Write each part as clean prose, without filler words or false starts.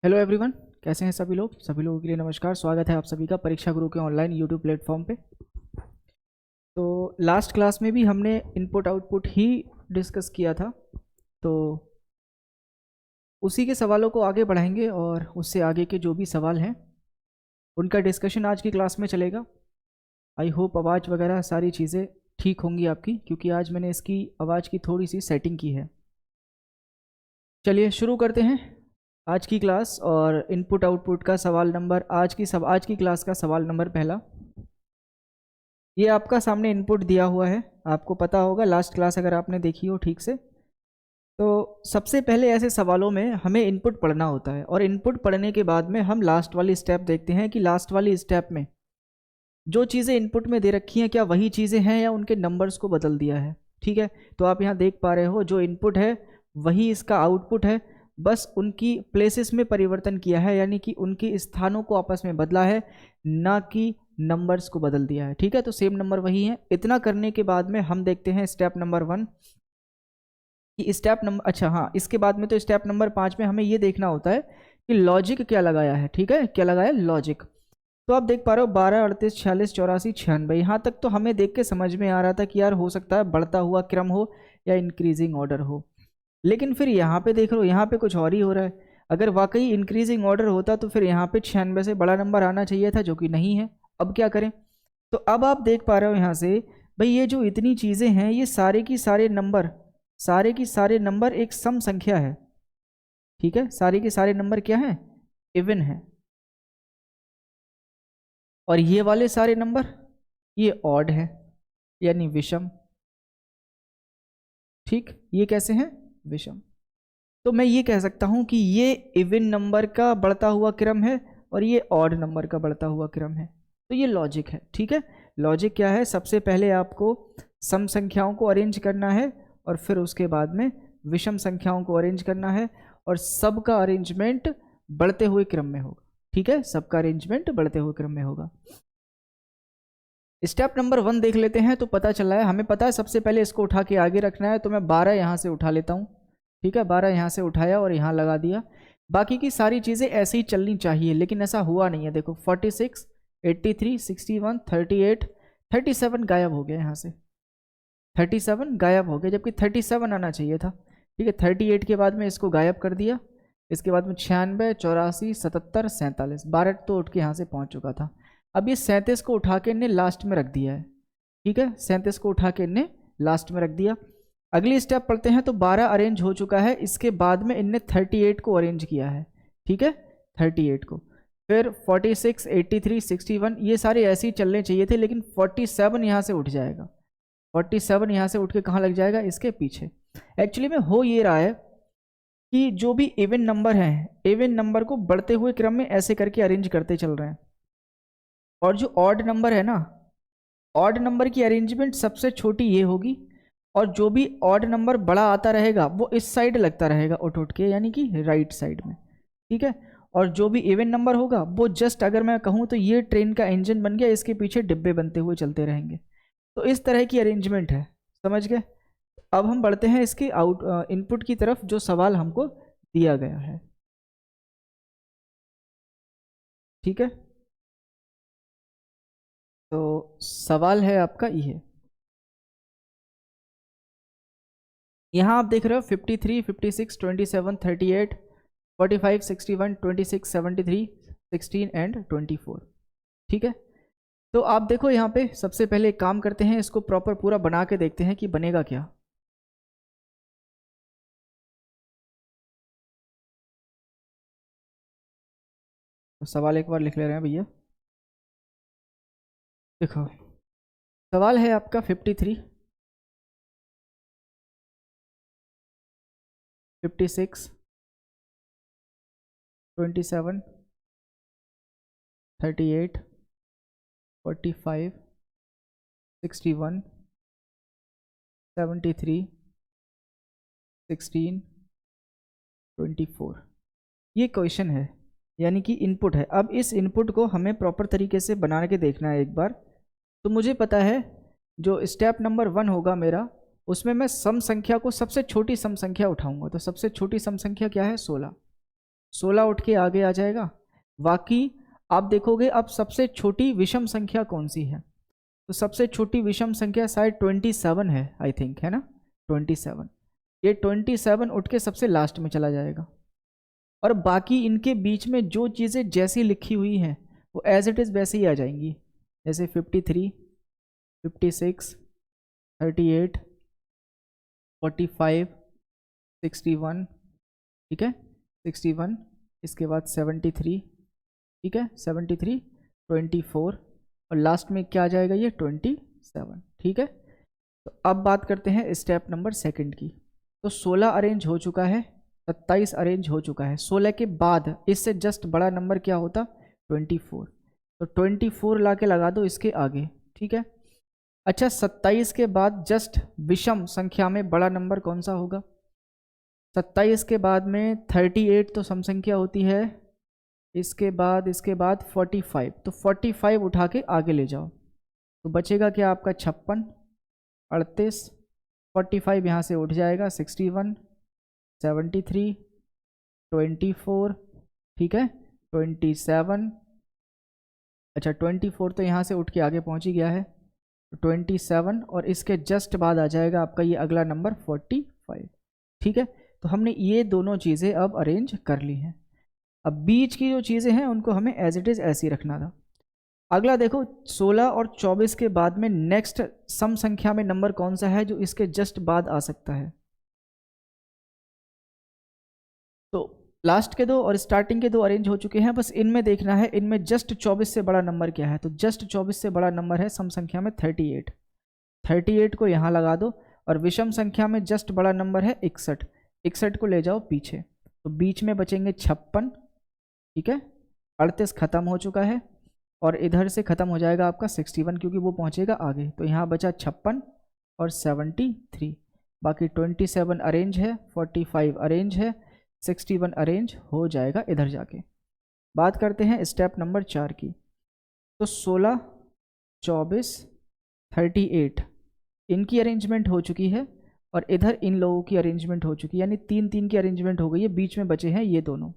Hello everyone. कैसे हैं सभी लोगों के लिए नमस्कार। स्वागत है आप सभी का परीक्षा गुरु के ऑनलाइन यूट्यूब प्लेटफॉर्म पे। तो लास्ट क्लास में भी हमने इनपुट आउटपुट ही डिस्कस किया था, तो उसी के सवालों को आगे बढ़ाएंगे और उससे आगे के जो भी सवाल हैं उनका डिस्कशन आज की क्लास में चलेगा। आई होप आवाज़ वगैरह सारी चीज़ें ठीक होंगी आपकी, क्योंकि आज मैंने इसकी आवाज़ की थोड़ी सी सेटिंग की है। चलिए शुरू करते हैं आज की क्लास। और इनपुट आउटपुट का सवाल नंबर आज की क्लास का सवाल नंबर पहला। ये आपका सामने इनपुट दिया हुआ है, आपको पता होगा लास्ट क्लास अगर आपने देखी हो ठीक से। तो सबसे पहले ऐसे सवालों में हमें इनपुट पढ़ना होता है, और इनपुट पढ़ने के बाद में हम लास्ट वाली स्टेप देखते हैं कि लास्ट वाली स्टेप में जो चीज़ें इनपुट में दे रखी हैं क्या वही चीज़ें हैं या उनके नंबर्स को बदल दिया है। ठीक है, तो आप यहाँ देख पा रहे हो जो इनपुट है वही इसका आउटपुट है, बस उनकी प्लेसेस में परिवर्तन किया है, यानी कि उनके स्थानों को आपस में बदला है, ना कि नंबर्स को बदल दिया है। ठीक है, तो सेम नंबर वही है। इतना करने के बाद में हम देखते हैं स्टेप नंबर 1 कि स्टेप नंबर, अच्छा हाँ, इसके बाद में तो स्टेप नंबर 5 में हमें ये देखना होता है कि लॉजिक क्या लगाया है। ठीक है, क्या लगाया लॉजिक। तो आप देख पा रहे हो 12, 38, 46, 84, 96। यहाँ तक तो हमें देख के समझ में आ रहा था कि यार हो सकता है बढ़ता हुआ क्रम हो या इंक्रीजिंग ऑर्डर हो, लेकिन फिर यहाँ पे देख लो, यहाँ पे कुछ और ही हो रहा है। अगर वाकई इंक्रीजिंग ऑर्डर होता तो फिर यहाँ पे 96 से बड़ा नंबर आना चाहिए था, जो कि नहीं है। अब क्या करें? तो अब आप देख पा रहे हो यहाँ से, भाई ये जो इतनी चीज़ें हैं ये सारे की सारे नंबर एक सम संख्या है। ठीक है, सारे के सारे नंबर क्या है? इवन है। और ये वाले सारे नंबर ये ऑड है, यानी विषम। ठीक, ये कैसे हैं? विषम। तो मैं ये कह सकता हूं कि ये इवन नंबर का बढ़ता हुआ क्रम है और ये ऑड नंबर का बढ़ता हुआ क्रम है। तो ये लॉजिक है। ठीक है, लॉजिक क्या है? सबसे पहले आपको सम संख्याओं को अरेंज करना है और फिर उसके बाद में विषम संख्याओं को अरेंज करना है, और सबका अरेंजमेंट बढ़ते हुए क्रम में होगा। ठीक है, सबका अरेंजमेंट बढ़ते हुए क्रम में होगा। स्टेप नंबर 1 देख लेते हैं। तो पता चला है, हमें पता है सबसे पहले इसको उठा के आगे रखना है, तो मैं 12 यहाँ से उठा लेता हूँ। ठीक है, 12 यहाँ से उठाया और यहाँ लगा दिया। बाकी की सारी चीज़ें ऐसे ही चलनी चाहिए, लेकिन ऐसा हुआ नहीं है। देखो 46, 83, 61, 38, 37 गायब हो गया यहाँ से। 37 गायब हो गया, जबकि 37 आना चाहिए था। ठीक है, 38 के बाद में इसको गायब कर दिया। इसके बाद में 96, 84, 77, 47, 12 तो उठ के यहाँ से पहुँच चुका था। अब ये 37 को उठा के इनने लास्ट में रख दिया है। ठीक है, 37 को उठा के इनने लास्ट में रख दिया। अगली स्टेप पढ़ते हैं। तो 12 अरेंज हो चुका है, इसके बाद में इनने 38 को अरेंज किया है। ठीक है, 38 को, फिर 46, 83, 61, ये सारे ऐसे ही चलने चाहिए थे, लेकिन 47 यहाँ से उठ जाएगा। 47 यहाँ से उठ के कहाँ लग जाएगा? इसके पीछे। एक्चुअली में हो ये रहा है कि जो भी इवन नंबर हैं, इवन नंबर को बढ़ते हुए क्रम में ऐसे करके अरेंज करते चल रहे हैं, और जो ऑड नंबर है ना, ऑड नंबर की अरेंजमेंट सबसे छोटी ये होगी, और जो भी ऑड नंबर बड़ा आता रहेगा वो इस साइड लगता रहेगा उठ के, यानी कि राइट साइड में। ठीक है, और जो भी इवन नंबर होगा वो जस्ट, अगर मैं कहूँ तो ये ट्रेन का इंजन बन गया, इसके पीछे डिब्बे बनते हुए चलते रहेंगे। तो इस तरह की अरेंजमेंट है, समझ गए? अब हम बढ़ते हैं इसके इनपुट की तरफ, जो सवाल हमको दिया गया है। ठीक है, तो सवाल है आपका ये। यहाँ आप देख रहे हो 53, 56, 27, 38, 45, 61, 26, 73, 16 एंड 24। ठीक है, तो आप देखो यहाँ पे सबसे पहले एक काम करते हैं, इसको प्रॉपर पूरा बना के देखते हैं कि बनेगा क्या। तो सवाल एक बार लिख ले रहे हैं भैया। देखो सवाल है आपका 53, 56, 27, 38, 45, 61, 73, 16, 24। ये क्वेश्चन है, यानी कि इनपुट है। अब इस इनपुट को हमें प्रॉपर तरीके से बना के देखना है एक बार। तो मुझे पता है जो स्टेप नंबर 1 होगा मेरा, उसमें मैं सम संख्या को सबसे छोटी सम संख्या उठाऊंगा। तो सबसे छोटी सम संख्या क्या है? 16। 16 उठ के आगे आ जाएगा। बाकी आप देखोगे अब सबसे छोटी विषम संख्या कौन सी है, तो सबसे छोटी विषम संख्या शायद 27 है, आई थिंक, है ना, 27। ये 27 उठ के सबसे लास्ट में चला जाएगा, और बाकी इनके बीच में जो चीज़ें जैसी लिखी हुई हैं वो एज इट इज़ वैसे ही आ जाएंगी, जैसे 53, 56, 38, 45, 61, ठीक है, 61, इसके बाद 73, ठीक है, 73, 24, और लास्ट में क्या आ जाएगा, ये 27, ठीक है। तो अब बात करते हैं स्टेप नंबर सेकंड की। तो 16 अरेंज हो चुका है, 27 अरेंज हो चुका है, 16 के बाद इससे जस्ट बड़ा नंबर क्या होता, 24, तो 24 ला के लगा दो इसके आगे, ठीक है। अच्छा, 27 के बाद जस्ट विषम संख्या में बड़ा नंबर कौन सा होगा, 27 के बाद में 38 तो सम संख्या होती है, इसके बाद 45, तो 45 उठा के आगे ले जाओ, तो बचेगा क्या आपका 56, 38, 45 यहाँ से उठ जाएगा, 61, 73, 24, ठीक है, 27, अच्छा 24 तो यहाँ से उठ के आगे पहुँच ही गया है, 27, और इसके जस्ट बाद आ जाएगा आपका ये अगला नंबर 45, ठीक है। तो हमने ये दोनों चीज़ें अब अरेंज कर ली हैं। अब बीच की जो चीज़ें हैं उनको हमें एज इट इज़ ऐसे ही रखना था। अगला देखो, 16 और 24 के बाद में नेक्स्ट सम संख्या में नंबर कौन सा है जो इसके जस्ट बाद आ सकता है, तो लास्ट के दो और स्टार्टिंग के दो अरेंज हो चुके हैं, बस इनमें देखना है इनमें जस्ट 24 से बड़ा नंबर क्या है, तो जस्ट 24 से बड़ा नंबर है सम संख्या में 38, 38 को यहाँ लगा दो, और विषम संख्या में जस्ट बड़ा नंबर है 61, 61 को ले जाओ पीछे, तो बीच में बचेंगे 56, ठीक है, 38 खत्म हो चुका है, और इधर से खत्म हो जाएगा आपका 61 क्योंकि वो पहुंचेगा आगे, तो यहाँ बचा 56 और 73, बाकी 27 अरेंज है, 45 अरेंज है, 61 अरेंज हो जाएगा इधर जाके। बात करते हैं स्टेप नंबर 4 की। तो 16, 24, 38 इनकी अरेंजमेंट हो चुकी है, और इधर इन लोगों की अरेंजमेंट हो चुकी है, यानी 3-3 की अरेंजमेंट हो गई है, बीच में बचे हैं ये दोनों।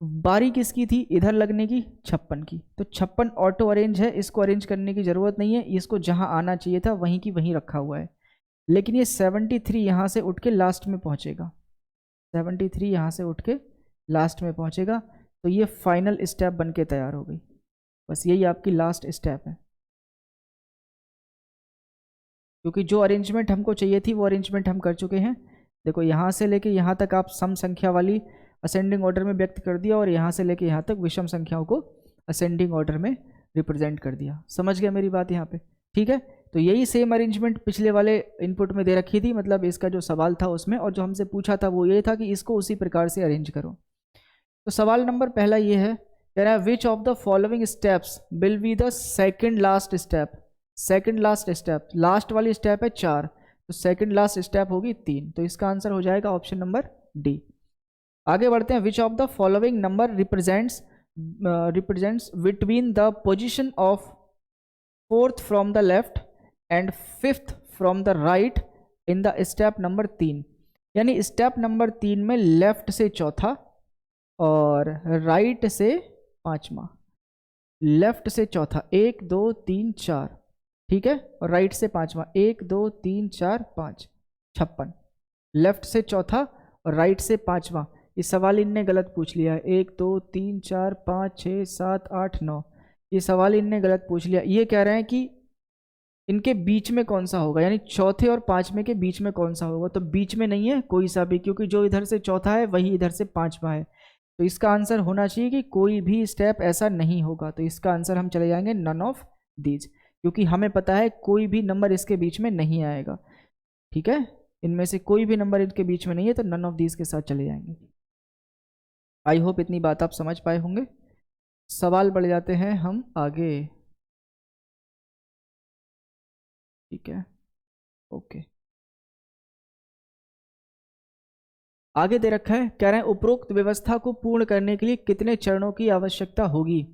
बारी किसकी थी इधर लगने की, 56 की, तो 56 ऑटो अरेंज है, इसको अरेंज करने की ज़रूरत नहीं है, इसको जहां आना चाहिए था वहीं की वहीं रखा हुआ है। लेकिन ये 73 यहाँ से उठ के लास्ट में पहुँचेगा, 73 यहाँ से उठ के लास्ट में पहुँचेगा, तो ये फाइनल स्टेप बन के तैयार हो गई, बस यही आपकी लास्ट स्टेप है, क्योंकि जो अरेंजमेंट हमको चाहिए थी वो अरेंजमेंट हम कर चुके हैं। देखो यहाँ से लेके यहाँ तक आप सम संख्या वाली असेंडिंग ऑर्डर में व्यक्त कर दिया, और यहाँ से लेके यहाँ तक विषम संख्याओं को असेंडिंग ऑर्डर में रिप्रेजेंट कर दिया। समझ गया मेरी बात यहाँ पे, ठीक है। तो यही सेम अरेंजमेंट पिछले वाले इनपुट में दे रखी थी, मतलब इसका जो सवाल था उसमें, और जो हमसे पूछा था वो ये था कि इसको उसी प्रकार से अरेंज करो। तो सवाल नंबर पहला ये है, कह रहा है which of the following steps will be the second last step, second last step, last वाली स्टेप है 4, तो सेकेंड लास्ट स्टेप होगी 3, तो इसका आंसर हो जाएगा ऑप्शन नंबर डी। आगे बढ़ते हैं, which of the following number represents between the position of 4th from the left and 5th from the right in the step number 3, यानी स्टेप नंबर 3 में लेफ्ट से चौथा और राइट से 5वां, लेफ्ट से चौथा 1 2 3 4, ठीक है, और राइट से 5वां 1 2 3 4 5, 56, लेफ्ट से चौथा और राइट से 5वां। ये सवाल इनने गलत पूछ लिया है, 1 2 3 4 5 6 7 8 9, ये सवाल इनने गलत पूछ लिया। ये कह रहे हैं कि इनके बीच में कौन सा होगा, यानी चौथे और 5वें के बीच में कौन सा होगा, तो बीच में नहीं है कोई सा भी, क्योंकि जो इधर से चौथा है वही इधर से 5वां है, तो इसका आंसर होना चाहिए कि कोई भी स्टेप ऐसा नहीं होगा, तो इसका आंसर हम चले जाएंगे नन ऑफ दीज, क्योंकि हमें पता है कोई भी नंबर इसके बीच में नहीं आएगा, ठीक है, इनमें से कोई भी नंबर इनके बीच में नहीं है, तो नन ऑफ दीज के साथ चले जाएंगे। आई होप इतनी बात आप समझ पाए होंगे। सवाल बढ़ जाते हैं हम आगे, ठीक है, ओके। आगे दे रखा है, कह रहे हैं उपरोक्त व्यवस्था को पूर्ण करने के लिए कितने चरणों की आवश्यकता होगी,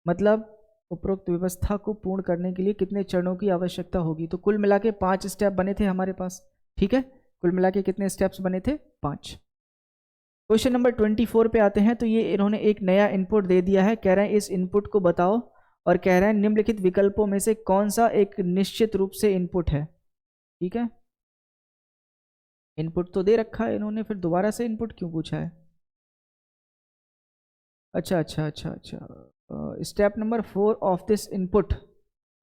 मतलब उपरोक्त व्यवस्था को पूर्ण करने के लिए कितने चरणों की आवश्यकता होगी, तो कुल मिला के 5 स्टेप बने थे हमारे पास, ठीक है, कुल मिला के कितने स्टेप्स बने थे, 5। क्वेश्चन नंबर 24 पे आते हैं। तो ये इन्होंने एक नया इनपुट दे दिया है, कह रहे हैं इस इनपुट को बताओ, और कह रहे हैं निम्नलिखित विकल्पों में से कौन सा एक निश्चित रूप से इनपुट है। ठीक है, इनपुट तो दे रखा है इन्होंने, फिर दोबारा से इनपुट क्यों पूछा है। अच्छा अच्छा अच्छा अच्छा, step number 4 of this input.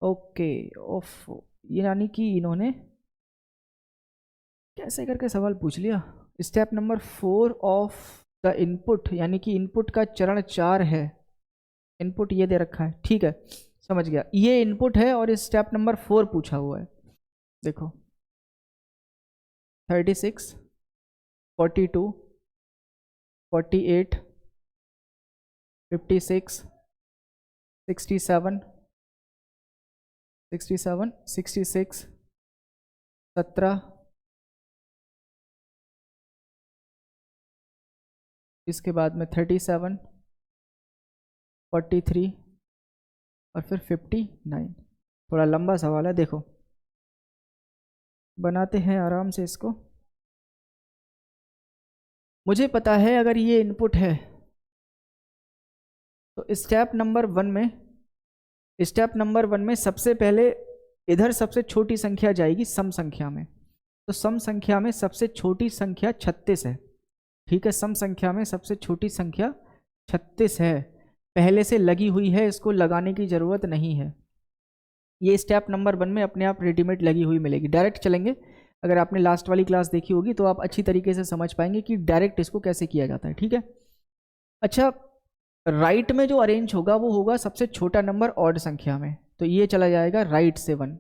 Okay, of, ये यानी कि इन्होंने कैसे करके सवाल पूछ लिया। Step number 4 of the input, यानी कि इनपुट का चरण 4 है। इनपुट ये दे रखा है, ठीक है, समझ गया, ये इनपुट है और स्टेप नंबर 4 पूछा हुआ है। देखो 36, 42, 48, 56, 67, 67, 66, 17, इसके बाद में 37, 43 और फिर 59। थोड़ा लंबा सवाल है, देखो बनाते हैं आराम से इसको। मुझे पता है अगर ये इनपुट है तो स्टेप नंबर 1 में सबसे पहले इधर सबसे छोटी संख्या जाएगी सम संख्या में। तो सम संख्या में सबसे छोटी संख्या 36 है। ठीक है, सम संख्या में सबसे छोटी संख्या 36 है, पहले से लगी हुई है, इसको लगाने की ज़रूरत नहीं है। ये स्टेप नंबर 1 में अपने आप रेडीमेड लगी हुई मिलेगी। डायरेक्ट चलेंगे, अगर आपने लास्ट वाली क्लास देखी होगी तो आप अच्छी तरीके से समझ पाएंगे कि डायरेक्ट इसको कैसे किया जाता है। ठीक है, अच्छा, राइट में जो अरेंज होगा वो होगा सबसे छोटा नंबर ऑड संख्या में, तो ये चला जाएगा राइट से 1।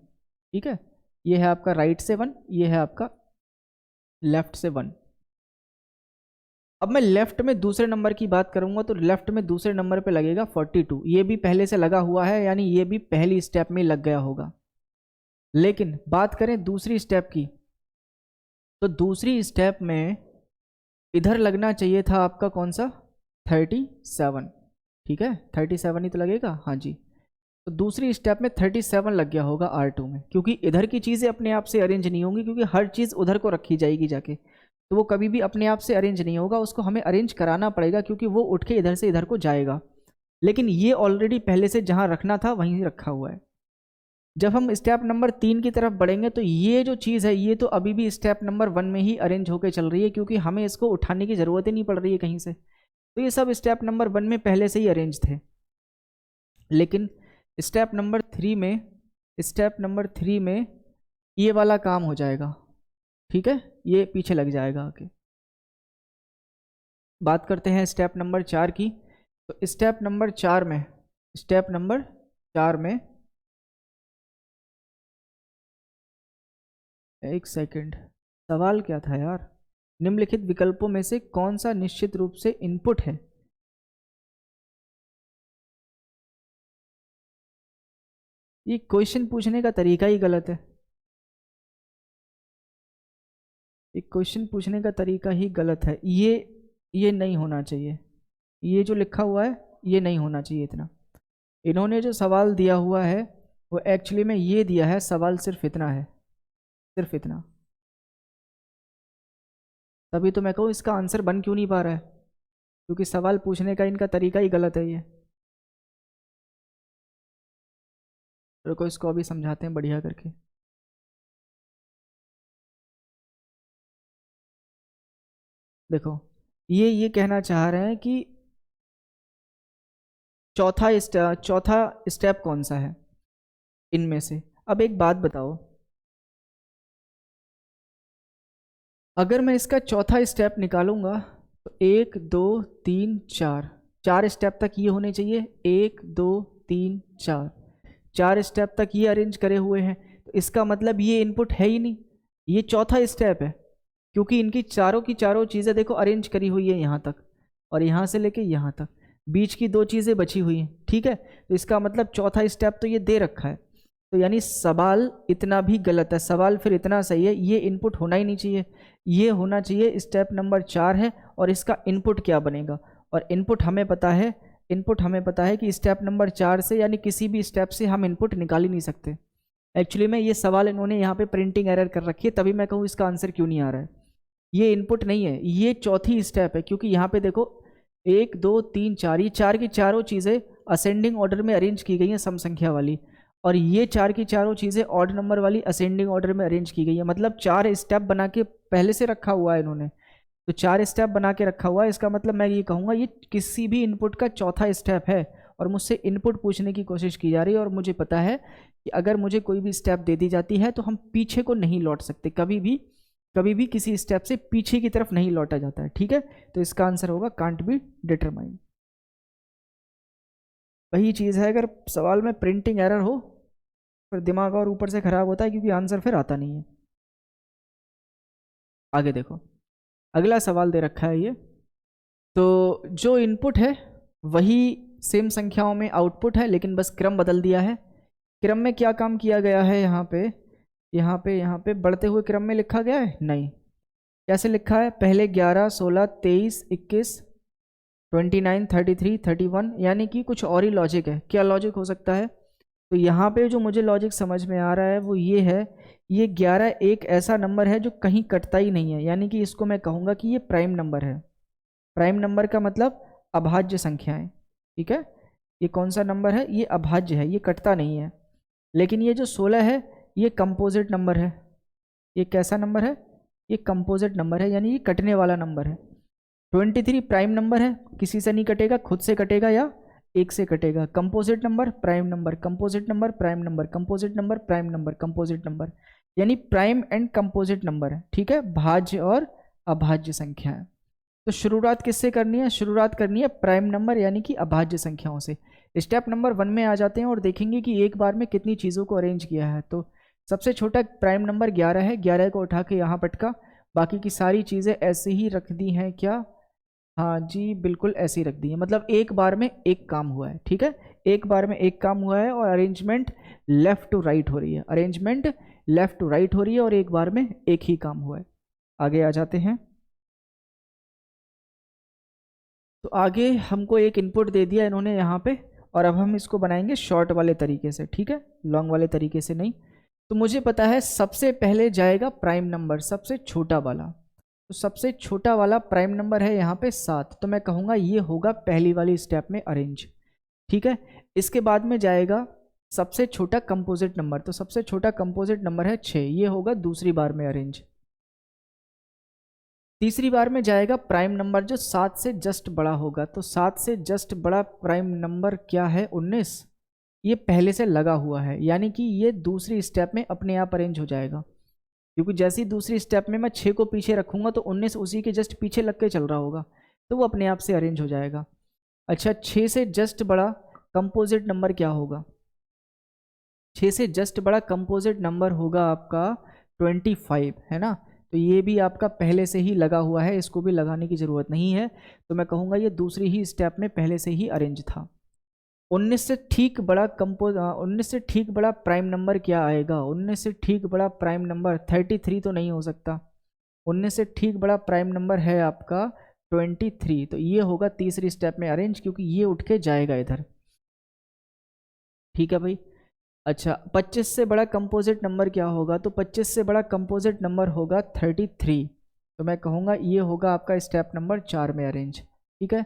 ठीक है, ये है आपका राइट से 1, ये है आपका लेफ्ट से 1। अब मैं लेफ्ट में दूसरे नंबर की बात करूंगा तो लेफ्ट में दूसरे नंबर पे लगेगा 42। ये भी पहले से लगा हुआ है, यानी ये भी पहली स्टेप में लग गया होगा। लेकिन बात करें दूसरी स्टेप की, तो दूसरी स्टेप में इधर लगना चाहिए था आपका कौन सा, 37। ठीक है, 37 ही तो लगेगा, हाँ जी। तो दूसरी स्टेप में 37 लग गया होगा R2 में, क्योंकि इधर की चीज़ें अपने आप से अरेंज नहीं होंगी, क्योंकि हर चीज़ उधर को रखी जाएगी जाके, तो वो कभी भी अपने आप से अरेंज नहीं होगा, उसको हमें अरेंज कराना पड़ेगा, क्योंकि वो उठ के इधर से इधर को जाएगा। लेकिन ये ऑलरेडी पहले से जहाँ रखना था वहीं रखा हुआ है। जब हम स्टेप नंबर 3 की तरफ बढ़ेंगे तो ये जो चीज़ है ये तो अभी भी स्टेप नंबर 1 में ही अरेंज होकर चल रही है, क्योंकि हमें इसको उठाने की ज़रूरत ही नहीं पड़ रही है कहीं से। तो ये सब स्टेप नंबर 1 में पहले से ही अरेंज थे। लेकिन स्टेप नंबर 3 में ये वाला काम हो जाएगा। ठीक है, ये पीछे लग जाएगा आके। बात करते हैं स्टेप नंबर 4 की। तो स्टेप नंबर 4 में एक सेकंड, सवाल क्या था यार, निम्नलिखित विकल्पों में से कौन सा निश्चित रूप से इनपुट है। ये क्वेश्चन पूछने का तरीका ही गलत है, एक क्वेश्चन पूछने का तरीका ही गलत है। ये नहीं होना चाहिए, ये जो लिखा हुआ है ये नहीं होना चाहिए इतना। इन्होंने जो सवाल दिया हुआ है वो एक्चुअली में ये दिया है, सवाल सिर्फ इतना है, सिर्फ इतना। तभी तो मैं कहूँ इसका आंसर बन क्यों नहीं पा रहा है, क्योंकि सवाल पूछने का इनका तरीका ही गलत है ये। रुको इसको अभी समझाते हैं बढ़िया करके। देखो ये कहना चाह रहे हैं कि चौथा स्टेप कौन सा है इनमें से। अब एक बात बताओ, अगर मैं इसका चौथा स्टेप निकालूंगा तो 1 2 3 4 स्टेप तक ये होने चाहिए, 1 2 3 4 स्टेप तक ये अरेंज करे हुए हैं। तो इसका मतलब ये इनपुट है ही नहीं, ये चौथा स्टेप है, क्योंकि इनकी चारों की चारों चीज़ें देखो अरेंज करी हुई है यहाँ तक, और यहाँ से लेके यहाँ तक बीच की 2 चीज़ें बची हुई हैं। ठीक है, तो इसका मतलब चौथा स्टेप तो ये दे रखा है। तो यानी सवाल इतना भी गलत है, सवाल फिर इतना सही है, ये इनपुट होना ही नहीं चाहिए, ये होना चाहिए स्टेप नंबर 4 है, और इसका इनपुट क्या बनेगा। और इनपुट हमें पता है कि स्टेप नंबर 4 से यानी किसी भी स्टेप से हम इनपुट निकाल ही नहीं सकते। एक्चुअली में ये सवाल इन्होंने यहाँ पे प्रिंटिंग एरर कर रखी है, तभी मैं कहूँ इसका आंसर क्यों नहीं आ रहा है। ये इनपुट नहीं है, ये चौथी स्टेप है, क्योंकि यहाँ पे देखो 1 2 3 4, ये चार की चारों चीज़ें असेंडिंग ऑर्डर में अरेंज की गई हैं सम संख्या वाली, और ये चार की चारों चीज़ें ऑड नंबर वाली असेंडिंग ऑर्डर में अरेंज की गई है। मतलब 4 स्टेप बना के पहले से रखा हुआ है इन्होंने, तो 4 स्टेप बना के रखा हुआ है। इसका मतलब मैं ये कहूँगा ये किसी भी इनपुट का चौथा स्टेप है, और मुझसे इनपुट पूछने की कोशिश की जा रही है, और मुझे पता है कि अगर मुझे कोई भी स्टेप दे दी जाती है तो हम पीछे को नहीं लौट सकते, कभी भी किसी स्टेप से पीछे की तरफ नहीं लौटा जाता है। ठीक है, तो इसका आंसर होगा कांट बी डिटरमाइन। वही चीज़ है, अगर सवाल में प्रिंटिंग एरर हो फिर दिमाग और ऊपर से खराब होता है, क्योंकि आंसर फिर आता नहीं है। आगे देखो, अगला सवाल दे रखा है ये, तो जो इनपुट है वही सेम संख्याओं में आउटपुट है, लेकिन बस क्रम बदल दिया है। क्रम में क्या काम किया गया है, यहाँ पे बढ़ते हुए क्रम में लिखा गया है? नहीं। कैसे लिखा है? पहले 11 16 23 21 29 33 31, यानी कि कुछ और ही लॉजिक है। क्या लॉजिक हो सकता है? तो यहाँ पे जो मुझे लॉजिक समझ में आ रहा है वो ये है, ये 11 एक ऐसा नंबर है जो कहीं कटता ही नहीं है, यानी कि इसको मैं कहूँगा कि ये प्राइम नंबर है। प्राइम नंबर का मतलब अभाज्य संख्याएं। ठीक है, ये कौन सा नंबर है? ये अभाज्य है, ये कटता नहीं है। लेकिन ये जो 16 है ये कंपोजिट नंबर है। ये कैसा नंबर है? ये कंपोजिट नंबर है, यानी ये कटने वाला नंबर है। 23 प्राइम नंबर है, किसी से नहीं कटेगा, खुद से कटेगा या एक से कटेगा। Composite number prime number, composite number prime number, composite number prime number, composite number, यानी प्राइम एंड कंपोजिट नंबर है। ठीक है, भाज्य और अभाज्य संख्या है। तो शुरुआत किससे करनी है? शुरुआत करनी है प्राइम नंबर यानी कि अभाज्य संख्याओं से। स्टेप नंबर 1 में आ जाते हैं और देखेंगे कि एक बार में कितनी चीज़ों को अरेंज किया है। तो सबसे छोटा प्राइम नंबर 11 है, 11 को उठा के यहाँ पटका, बाकी की सारी चीज़ें ऐसे ही रख दी हैं। क्या? हाँ जी, बिल्कुल ऐसे ही रख दी है, मतलब एक बार में एक काम हुआ है। ठीक है, एक बार में एक काम हुआ है और अरेंजमेंट लेफ्ट टू राइट हो रही है, अरेंजमेंट लेफ्ट टू राइट हो रही है, और एक बार में एक ही काम हुआ है। आगे आ जाते हैं। तो आगे हमको एक इनपुट दे दिया इन्होंने यहाँ पे, और अब हम इसको बनाएंगे शॉर्ट वाले तरीके से। ठीक है, लॉन्ग वाले तरीके से नहीं। तो मुझे पता है सबसे पहले जाएगा प्राइम नंबर, सबसे छोटा वाला। तो सबसे छोटा वाला प्राइम नंबर है यहाँ पे 7, तो मैं कहूँगा ये होगा पहली वाली स्टेप में अरेंज। ठीक है, इसके बाद में जाएगा सबसे छोटा कंपोजिट नंबर, तो सबसे छोटा कंपोजिट नंबर है 6, ये होगा दूसरी बार में अरेंज। तीसरी बार में जाएगा प्राइम नंबर जो 7 से जस्ट बड़ा होगा, तो 7 से जस्ट बड़ा प्राइम नंबर क्या है? 19, ये पहले से लगा हुआ है, यानी कि ये दूसरी स्टेप में अपने आप अरेंज हो जाएगा, क्योंकि जैसी दूसरी स्टेप में मैं 6 को पीछे रखूंगा तो 19 उसी के जस्ट पीछे लग के चल रहा होगा, तो वो अपने आप से अरेंज हो जाएगा। अच्छा, 6 से जस्ट बड़ा कंपोजिट नंबर क्या होगा? 6 से जस्ट बड़ा कंपोजिट नंबर होगा आपका 25, है ना? तो ये भी आपका पहले से ही लगा हुआ है, इसको भी लगाने की ज़रूरत नहीं है, तो मैं कहूँगा ये दूसरी ही स्टेप में पहले से ही अरेंज था। 19 से ठीक बड़ा 19 से ठीक बड़ा प्राइम नंबर क्या आएगा? 19 से ठीक बड़ा प्राइम नंबर 33 तो नहीं हो सकता। 19 से ठीक बड़ा प्राइम नंबर है आपका 23, तो ये होगा तीसरी स्टेप में अरेंज, क्योंकि ये उठ के जाएगा इधर। ठीक है भाई। अच्छा, 25 से बड़ा कंपोजिट नंबर क्या होगा? तो 25 से बड़ा कंपोजिट नंबर होगा 33, तो मैं कहूँगा ये होगा आपका स्टेप नंबर 4 में अरेंज। ठीक है,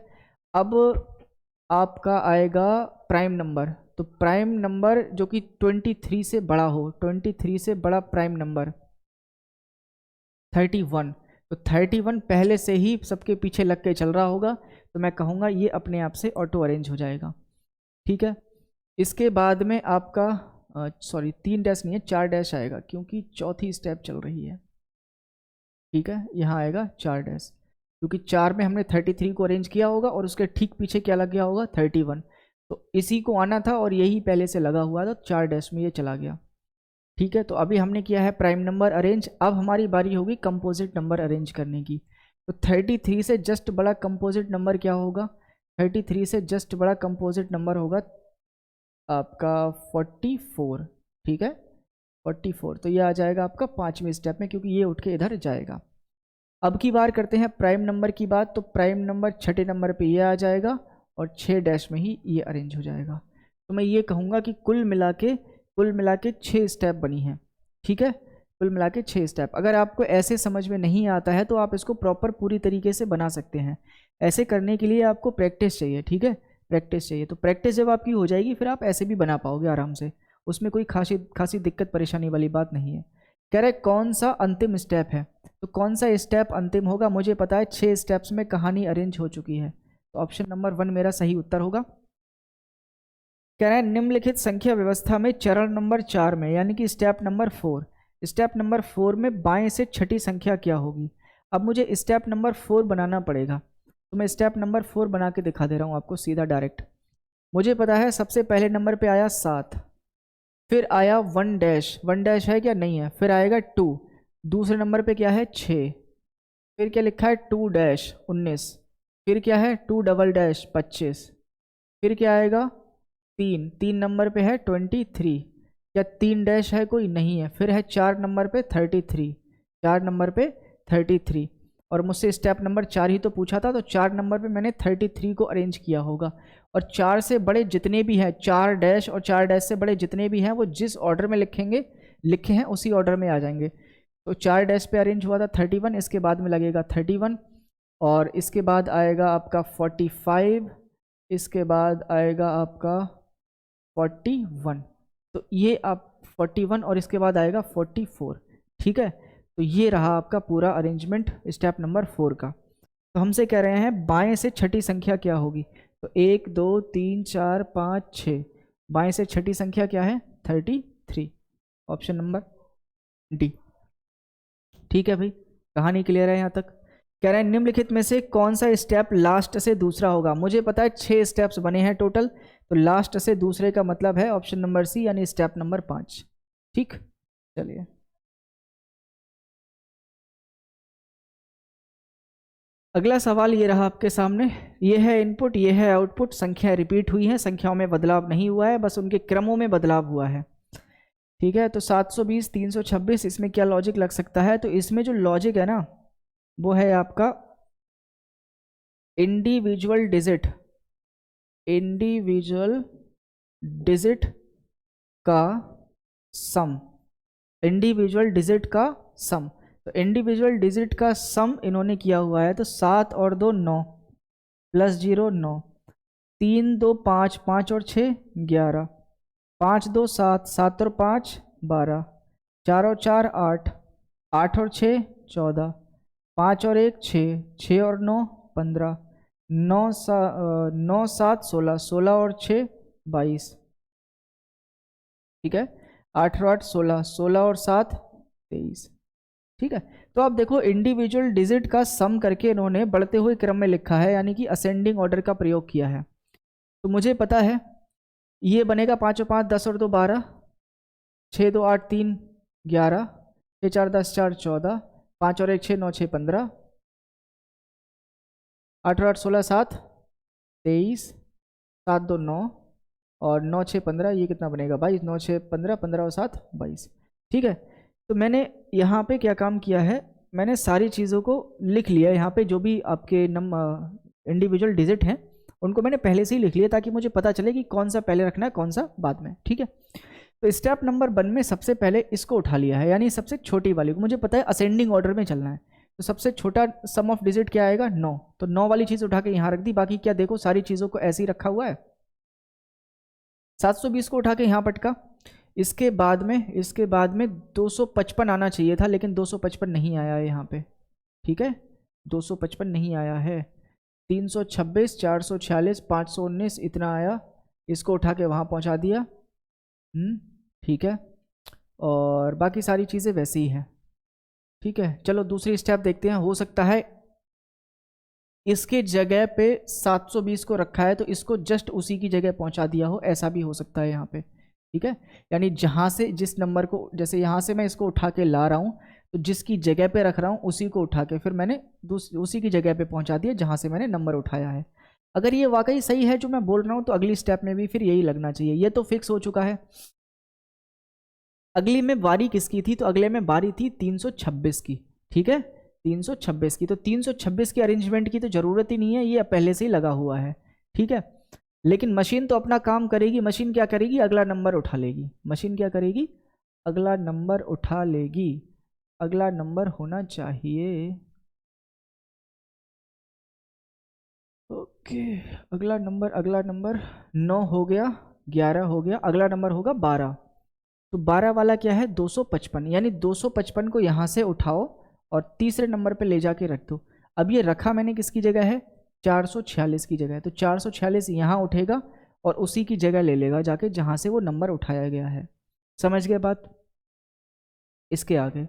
अब आपका आएगा प्राइम नंबर, तो प्राइम नंबर जो कि 23 से बड़ा हो, 23 से बड़ा प्राइम नंबर 31, तो 31 पहले से ही सबके पीछे लग के चल रहा होगा, तो मैं कहूँगा ये अपने आप से ऑटो अरेंज हो जाएगा। ठीक है, इसके बाद में आपका सॉरी 3 डैश नहीं है 4 डैश आएगा, क्योंकि चौथी स्टेप चल रही है। ठीक है, यहाँ आएगा 4 डैश, क्योंकि 4 में हमने 33 को अरेंज किया होगा और उसके ठीक पीछे क्या लग गया होगा? 31, तो इसी को आना था और यही पहले से लगा हुआ था, 4 डैश में ये चला गया। ठीक है, तो अभी हमने किया है प्राइम नंबर अरेंज, अब हमारी बारी होगी कंपोजिट नंबर अरेंज करने की। तो 33 से जस्ट बड़ा कंपोजिट नंबर क्या होगा? 33 से जस्ट बड़ा कंपोजिट नंबर होगा आपका 44। ठीक है, 44, तो ये आ जाएगा आपका 5वें स्टेप में, क्योंकि ये उठ के इधर जाएगा। अब की बार करते हैं प्राइम नंबर की बात, तो प्राइम नंबर छठे नंबर पे ये आ जाएगा और 6 डैश में ही ये अरेंज हो जाएगा। तो मैं ये कहूँगा कि कुल मिला के 6 स्टेप बनी हैं। ठीक है, कुल मिला के 6 स्टेप। अगर आपको ऐसे समझ में नहीं आता है तो आप इसको प्रॉपर पूरी तरीके से बना सकते हैं। ऐसे करने के लिए आपको प्रैक्टिस चाहिए, ठीक है, प्रैक्टिस चाहिए। तो प्रैक्टिस जब आपकी हो जाएगी फिर आप ऐसे भी बना पाओगे आराम से, उसमें कोई खासी दिक्कत परेशानी वाली बात नहीं है। कह रहे कौन सा अंतिम स्टेप है, तो कौन सा स्टेप अंतिम होगा, मुझे पता है 6 स्टेप्स में कहानी अरेंज हो चुकी है, तो ऑप्शन नंबर 1 मेरा सही उत्तर होगा। कह रहे हैं निम्नलिखित संख्या व्यवस्था में चरण नंबर 4 में, यानी कि स्टेप नंबर 4, स्टेप नंबर 4 में बाएं से छठी संख्या क्या होगी। अब मुझे स्टेप नंबर 4 बनाना पड़ेगा, तो मैं स्टेप नंबर 4 बना के दिखा दे रहा हूँ आपको सीधा डायरेक्ट। मुझे पता है सबसे पहले नंबर पे आया 7, फिर आया 1 डैश, 1 डैश है क्या, नहीं है, फिर आएगा 2, दूसरे नंबर पे क्या है 6, फिर क्या लिखा है 2 डैश 19, फिर क्या है 2 डबल डैश 25, फिर क्या आएगा 3 नंबर पे है 23, क्या 3 डैश है कोई, नहीं है, फिर है 4 नंबर पे 33, 4 नंबर पे 33, और मुझसे स्टेप नंबर 4 ही तो पूछा था, तो 4 नंबर पे मैंने 33 को अरेंज किया होगा। और 4 से बड़े जितने भी हैं, 4 डैश और 4 डैश से बड़े जितने भी हैं वो जिस ऑर्डर में लिखे हैं उसी ऑर्डर में आ जाएंगे। तो 4 डैश पे अरेंज हुआ था 31, इसके बाद में लगेगा 31, और इसके बाद आएगा आपका 45, इसके बाद आएगा आपका 41, तो ये आप 41 और इसके बाद आएगा 44, ठीक है। तो ये रहा आपका पूरा अरेंजमेंट स्टेप नंबर 4 का। तो हमसे कह रहे हैं बाएं से छठी संख्या क्या होगी, तो 1 2 3 4 5 6, बाएं से छठी संख्या क्या है 33, ऑप्शन नंबर डी। ठीक है भाई, कहानी क्लियर है यहाँ तक। कह रहे हैं निम्नलिखित में से कौन सा स्टेप लास्ट से दूसरा होगा। मुझे पता है 6 स्टेप्स बने हैं टोटल, तो लास्ट से दूसरे का मतलब है ऑप्शन नंबर सी, यानी स्टेप नंबर 5। ठीक, चलिए अगला सवाल ये रहा आपके सामने। ये है इनपुट, ये है आउटपुट, संख्या रिपीट हुई है, संख्याओं में बदलाव नहीं हुआ है, बस उनके क्रमों में बदलाव हुआ है। ठीक है, तो 720 326, इसमें क्या लॉजिक लग सकता है, तो इसमें जो लॉजिक है ना वो है आपका इंडिविजुअल डिजिट, इंडिविजुअल डिजिट का सम, इंडिविजुअल डिजिट का सम। तो इंडिविजुअल डिजिट का सम इन्होंने किया हुआ है, तो 7 और 2 9, प्लस 0 9, 3 2 5, 5 और 6 11, 5 2 7, 7 और 5 12, 4 और 4 8, 8 और 6 14, 5 और 1 6, 6 और 9 15, 9 7 16, 16 और 6 22, ठीक है, 8 और 8 16, 16 और 7 23, ठीक है। तो आप देखो इंडिविजुअल डिजिट का सम करके इन्होंने बढ़ते हुए क्रम में लिखा है, यानी कि असेंडिंग ऑर्डर का प्रयोग किया है। तो मुझे पता है ये बनेगा 5 और 5 10 और 2 12, 6 2 8 3 11, 6 4 10 4 14, 5 और 1 6 9 6 15, 8 और 8 16 7 23, 7 2 9 और 9 6 15, ये कितना बनेगा 22, 9 6 15, 15 और 7 22, ठीक है। तो मैंने यहाँ पे क्या काम किया है, मैंने सारी चीज़ों को लिख लिया यहाँ पे, जो भी आपके इंडिविजुअल डिजिट हैं उनको मैंने पहले से ही लिख लिया, ताकि मुझे पता चले कि कौन सा पहले रखना है कौन सा बाद में, ठीक है। तो स्टेप नंबर 1 में सबसे पहले इसको उठा लिया है, यानी सबसे छोटी वाली को, मुझे पता है असेंडिंग ऑर्डर में चलना है, तो सबसे छोटा सम ऑफ डिजिट क्या आएगा 9, तो 9 वाली चीज़ उठा के यहाँ रख दी। बाकी क्या देखो सारी चीज़ों को ऐसे ही रखा हुआ है, 720 को उठा के यहाँ पटका। इसके बाद में 255 आना चाहिए था, लेकिन 255 नहीं आया है यहाँ पे, ठीक है, 255 नहीं आया है। 326 446 519 इतना आया, इसको उठा के वहाँ पहुँचा दिया, ठीक है, और बाकी सारी चीज़ें वैसी ही हैं, ठीक है। चलो दूसरी स्टेप देखते हैं। हो सकता है इसके जगह पे 720 को रखा है तो इसको जस्ट उसी की जगह पहुंचा दिया हो, ऐसा भी हो सकता है यहाँ पे, ठीक है। यानी जहाँ से जिस नंबर को, जैसे यहाँ से मैं इसको उठा के ला रहा हूँ, तो जिसकी जगह पे रख रहा हूँ उसी को उठा के फिर मैंने उसी की जगह पे पहुँचा दिया जहाँ से मैंने नंबर उठाया है। अगर ये वाकई सही है जो मैं बोल रहा हूँ, तो अगली स्टेप में भी फिर यही लगना चाहिए। ये तो फिक्स हो चुका है। अगली में बारी किसकी थी, तो अगले में बारी थी 326 की, ठीक है, 326 की। तो 326 की अरेंजमेंट की तो ज़रूरत ही नहीं है, ये पहले से ही लगा हुआ है, ठीक है। लेकिन मशीन तो अपना काम करेगी। मशीन क्या करेगी, अगला नंबर उठा लेगी। मशीन क्या करेगी, अगला नंबर उठा लेगी। अगला नंबर होना चाहिए। ओके, अगला नंबर 9 हो गया, 11 हो गया, अगला नंबर होगा 12। तो 12 वाला क्या है 255, यानी 255 को यहाँ से उठाओ और तीसरे नंबर पे ले जाके रख दो। अब ये रखा मैंने किसकी जगह है, 446 की जगह है, तो 446 यहाँ उठेगा और उसी की जगह ले लेगा जाके जहाँ से वो नंबर उठाया गया है। समझ गए बात। इसके आगे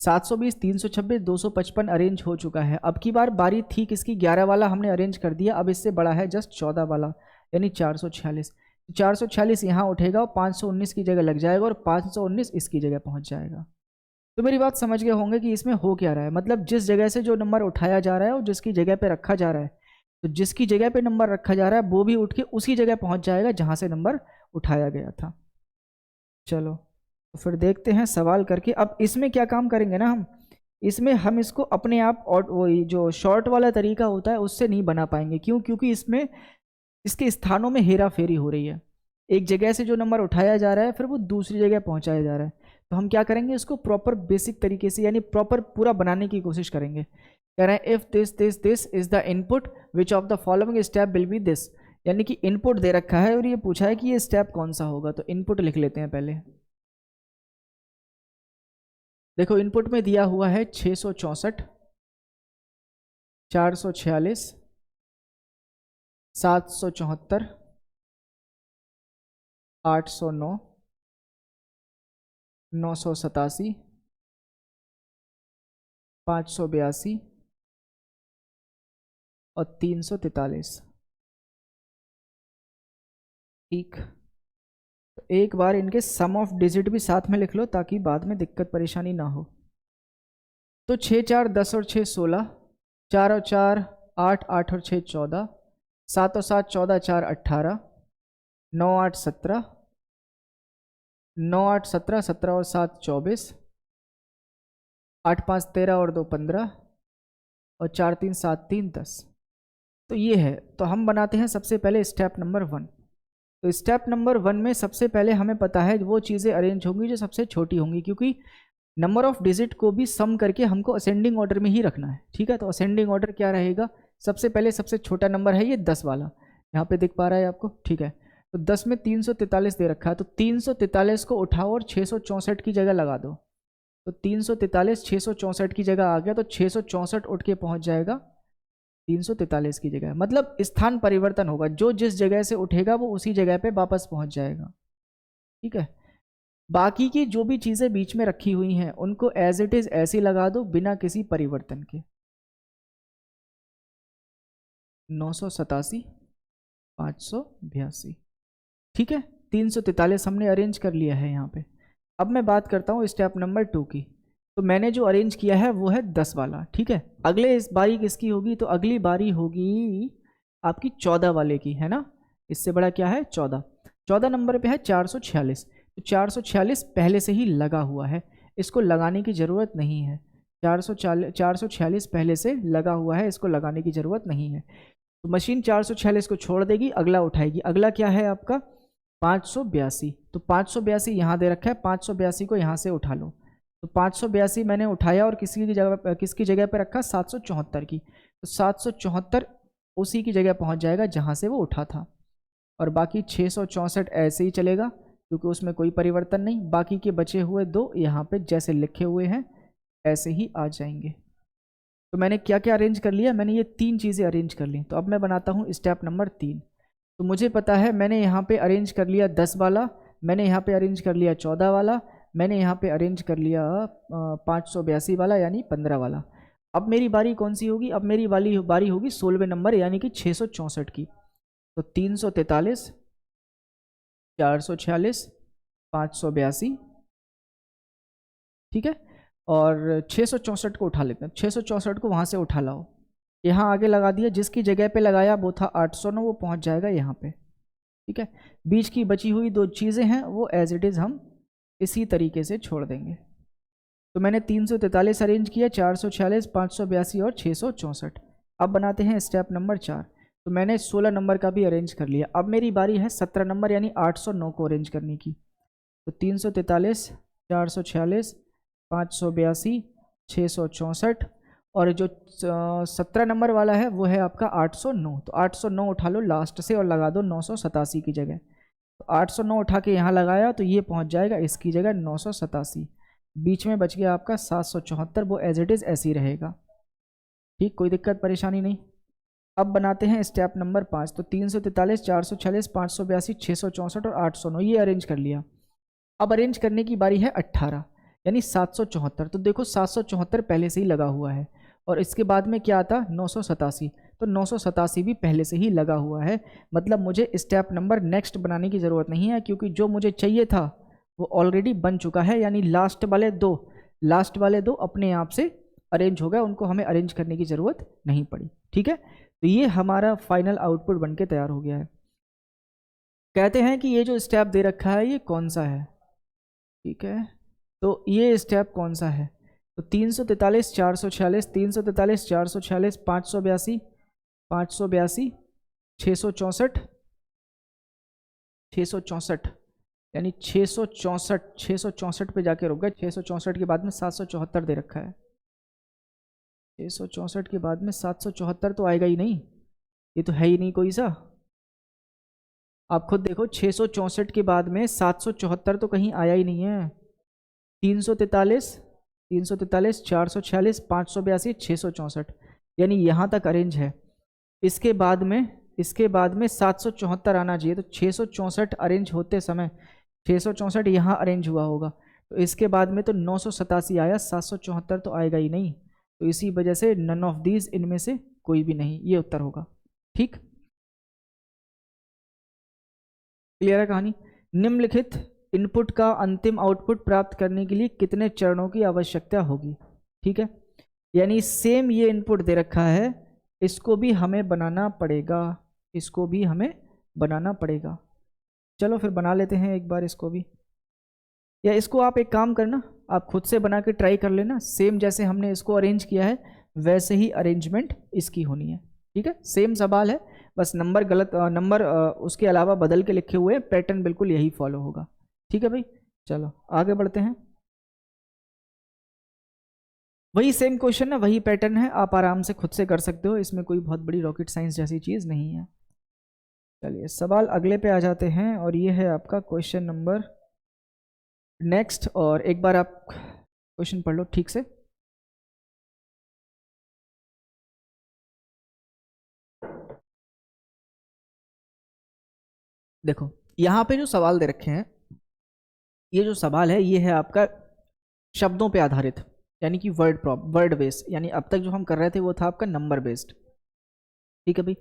720, 326, 255 अरेंज हो चुका है। अब की बार बारी थी किसकी, 11 वाला हमने अरेंज कर दिया। अब इससे बड़ा है जस्ट 14 वाला, यानी 446। 446 यहाँ उठेगा और 519 की जगह लग जाएगा और 519 इसकी जगह पहुँच जाएगा। तो मेरी बात समझ गए होंगे कि इसमें हो क्या रहा है, मतलब जिस जगह से जो नंबर उठाया जा रहा है और जिसकी जगह पे रखा जा रहा है, तो जिसकी जगह पे नंबर रखा जा रहा है वो भी उठ के उसी जगह पहुँच जाएगा जहाँ से नंबर उठाया गया था। चलो तो फिर देखते हैं सवाल करके। अब इसमें क्या काम करेंगे ना, इसमें हम इसको अपने आप और वही जो शॉर्ट वाला तरीका होता है उससे नहीं बना पाएंगे। क्यों? क्योंकि इसमें इसके स्थानों में हेरा फेरी हो रही है। एक जगह से जो नंबर उठाया जा रहा है फिर वो दूसरी जगह पहुंचाया जा रहा है। तो हम क्या करेंगे, इसको प्रॉपर बेसिक तरीके से यानी प्रॉपर पूरा बनाने की कोशिश करेंगे। कह रहे हैं if this is the input which of the following step will be this, यानी कि इनपुट दे रखा है और ये पूछा है कि ये स्टेप कौन सा होगा। तो इनपुट लिख लेते हैं पहले। देखो इनपुट में दिया हुआ है 664, 446, 774, 809, 987, 582 और 343। ठीक, तो एक बार इनके सम ऑफ डिजिट भी साथ में लिख लो ताकि बाद में दिक्कत परेशानी ना हो। तो 6 4 10 और 6 16, 4 और 4 8, 8 और 6 14, 7 और 7 14, 4 18, 9 8 17, 9 8 17, 17 और 7 24, 8 5 13 और 2 15 और 4 3 7 3 10। तो ये है। तो हम बनाते हैं सबसे पहले स्टेप नंबर 1। तो स्टेप नंबर 1 में सबसे पहले हमें पता है वो चीज़ें अरेंज होंगी जो सबसे छोटी होंगी, क्योंकि नंबर ऑफ डिजिट को भी सम करके हमको असेंडिंग ऑर्डर में ही रखना है। ठीक है, तो असेंडिंग ऑर्डर क्या रहेगा, सबसे पहले सबसे छोटा नंबर है ये 10 वाला, यहाँ पे दिख पा रहा है आपको। ठीक है, तो 10 में 343 दे रखा है, तो 343 को उठाओ और 664 की जगह लगा दो। तो 343 664 की जगह आ गया, तो 664 उठ के पहुँच जाएगा 343 की जगह। मतलब स्थान परिवर्तन होगा, जो जिस जगह से उठेगा वो उसी जगह पे वापस पहुंच जाएगा। ठीक है, बाकी की जो भी चीज़ें बीच में रखी हुई हैं उनको एज इट इज़ ऐसे लगा दो बिना किसी परिवर्तन के। 987, 582। ठीक है, 343 हमने अरेंज कर लिया है यहाँ पे। अब मैं बात करता हूँ स्टेप नंबर 2 की। तो मैंने जो अरेंज किया है वो है 10 वाला। ठीक है, अगले इस बारी किसकी होगी, तो अगली बारी होगी आपकी 14 वाले की, है ना। इससे बड़ा क्या है 14। 14 नंबर पे है 446। तो 446 पहले से ही लगा हुआ है, इसको लगाने की ज़रूरत नहीं है। 446 पहले से लगा हुआ है, इसको लगाने की ज़रूरत नहीं है। तो मशीन 446 को छोड़ देगी, अगला उठाएगी। अगला क्या है आपका 582। तो 582 यहाँ दे रखा है, 582 को यहाँ से उठा लो। तो 582 मैंने उठाया और किसकी जगह पे रखा 774 की। तो 774 उसी की जगह पहुँच जाएगा जहाँ से वो उठा था। और बाकी 664 ऐसे ही चलेगा क्योंकि उसमें कोई परिवर्तन नहीं। बाकी के बचे हुए दो यहाँ पे जैसे लिखे हुए हैं ऐसे ही आ जाएंगे। तो मैंने क्या क्या अरेंज कर लिया, मैंने ये 3 चीज़ें अरेंज कर ली। तो अब मैं बनाता हूँ स्टेप नंबर 3। तो मुझे पता है मैंने यहाँ पे अरेंज कर लिया 10 वाला, मैंने यहाँ पे अरेंज कर लिया 14 वाला, मैंने यहाँ पे अरेंज कर लिया 582 वाला यानी 15 वाला। अब मेरी बारी कौन सी होगी, अब मेरी बारी होगी 16वें नंबर यानी कि 664 की। तो 343, 446, 582। ठीक है, और 664 को उठा लेते हैं। 664 को वहाँ से उठा लाओ, यहाँ आगे लगा दिया, जिसकी जगह पे लगाया वो था 809, वो पहुँच जाएगा यहाँ पे। ठीक है, बीच की बची हुई 2 चीज़ें हैं वो एज इट इज़ हम इसी तरीके से छोड़ देंगे। तो मैंने 343 अरेंज किया, 446, 582 और 664। अब बनाते हैं स्टेप नंबर 4। तो मैंने 16 नंबर का भी अरेंज कर लिया। अब मेरी बारी है 17 नंबर यानी 809 को अरेंज करने की। तो 343, 446, 582, 664, और जो 17 नंबर वाला है वो है आपका 809। तो 809 उठा लो लास्ट से और लगा दो 987 की जगह। तो 809 उठा के यहाँ लगाया तो ये पहुँच जाएगा इसकी जगह 987। बीच में बच गया आपका 774, वो एज इट इज़ ऐसे ही रहेगा। ठीक, कोई दिक्कत परेशानी नहीं। अब बनाते हैं स्टेप नंबर 5। तो 343, 446, 582, 664 और 809 ये अरेंज कर लिया। अब अरेंज करने की बारी है 18 यानी 774। तो देखो 774 पहले से ही लगा हुआ है और इसके बाद में क्या आता 987। तो 987 भी पहले से ही लगा हुआ है, मतलब मुझे स्टेप नंबर नेक्स्ट बनाने की ज़रूरत नहीं है क्योंकि जो मुझे चाहिए था वो ऑलरेडी बन चुका है। यानी लास्ट वाले दो अपने आप से अरेंज हो गए, उनको हमें अरेंज करने की ज़रूरत नहीं पड़ी। ठीक है, तो ये हमारा फाइनल आउटपुट बन के तैयार हो गया है। कहते हैं कि ये जो स्टेप दे रखा है ये कौन सा है। ठीक है, तो ये स्टेप कौन सा है। तो 343, 446, 343, 446, 582, 582, 664, 664 यानी 664 पे जाके रुक गए। 664 के बाद में 774 दे रखा है। 664 के बाद में 774 तो आएगा ही नहीं, ये तो है ही नहीं कोई सा। आप खुद देखो 664 के बाद में 774 तो कहीं आया ही नहीं है। 343, 446, 582, 664 यानी यहाँ तक अरेंज है। इसके बाद में 774 आना चाहिए। तो 664 अरेंज होते समय 664 यहाँ अरेंज हुआ होगा, तो इसके बाद में तो 987 आया, 774 तो आएगा ही नहीं। तो इसी वजह से नन ऑफ दीज, इनमें से कोई भी नहीं, ये उत्तर होगा। ठीक, क्लियर है कहानी। निम्नलिखित इनपुट का अंतिम आउटपुट प्राप्त करने के लिए कितने चरणों की आवश्यकता होगी। ठीक है, यानी सेम ये इनपुट दे रखा है, इसको भी हमें बनाना पड़ेगा, चलो फिर बना लेते हैं एक बार इसको भी। या इसको आप एक काम करना, आप खुद से बना के ट्राई कर लेना। सेम जैसे हमने इसको अरेंज किया है वैसे ही अरेंजमेंट इसकी होनी है। ठीक है, सेम सवाल है, बस नंबर उसके अलावा बदल के लिखे हुए, पैटर्न बिल्कुल यही फॉलो होगा। ठीक है भाई, चलो आगे बढ़ते हैं। वही सेम क्वेश्चन है, वही पैटर्न है, आप आराम से खुद से कर सकते हो, इसमें कोई बहुत बड़ी रॉकेट साइंस जैसी चीज़ नहीं है। चलिए सवाल अगले पे आ जाते हैं, और ये है आपका क्वेश्चन नंबर नेक्स्ट। और एक बार आप क्वेश्चन पढ़ लो ठीक से। देखो यहाँ पे जो सवाल दे रखे हैं, ये जो सवाल है ये है आपका शब्दों पे आधारित, यानी कि वर्ड बेस्ड। यानी अब तक जो हम कर रहे थे वो था आपका नंबर बेस्ड। ठीक है भाई,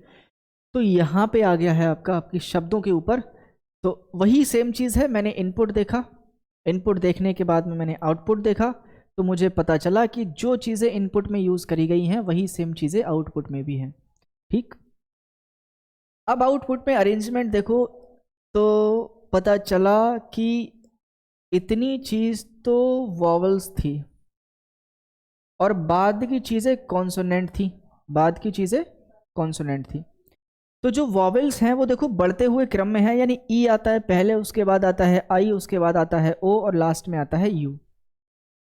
तो यहाँ पे आ गया है आपकी शब्दों के ऊपर। तो वही सेम चीज़ है, मैंने इनपुट देखा, इनपुट देखने के बाद में मैंने आउटपुट देखा, तो मुझे पता चला कि जो चीज़ें इनपुट में यूज़ करी गई हैं वही सेम चीज़ें आउटपुट में भी हैं। ठीक, अब आउटपुट में अरेंजमेंट देखो तो पता चला कि इतनी चीज़ तो वॉवल्स थी और बाद की चीज़ें कॉन्सोनेंट थी। तो जो वॉवेल्स हैं वो देखो बढ़ते हुए क्रम में है, यानी ई आता है पहले, उसके बाद आता है आई, उसके बाद आता है ओ और लास्ट में आता है यू।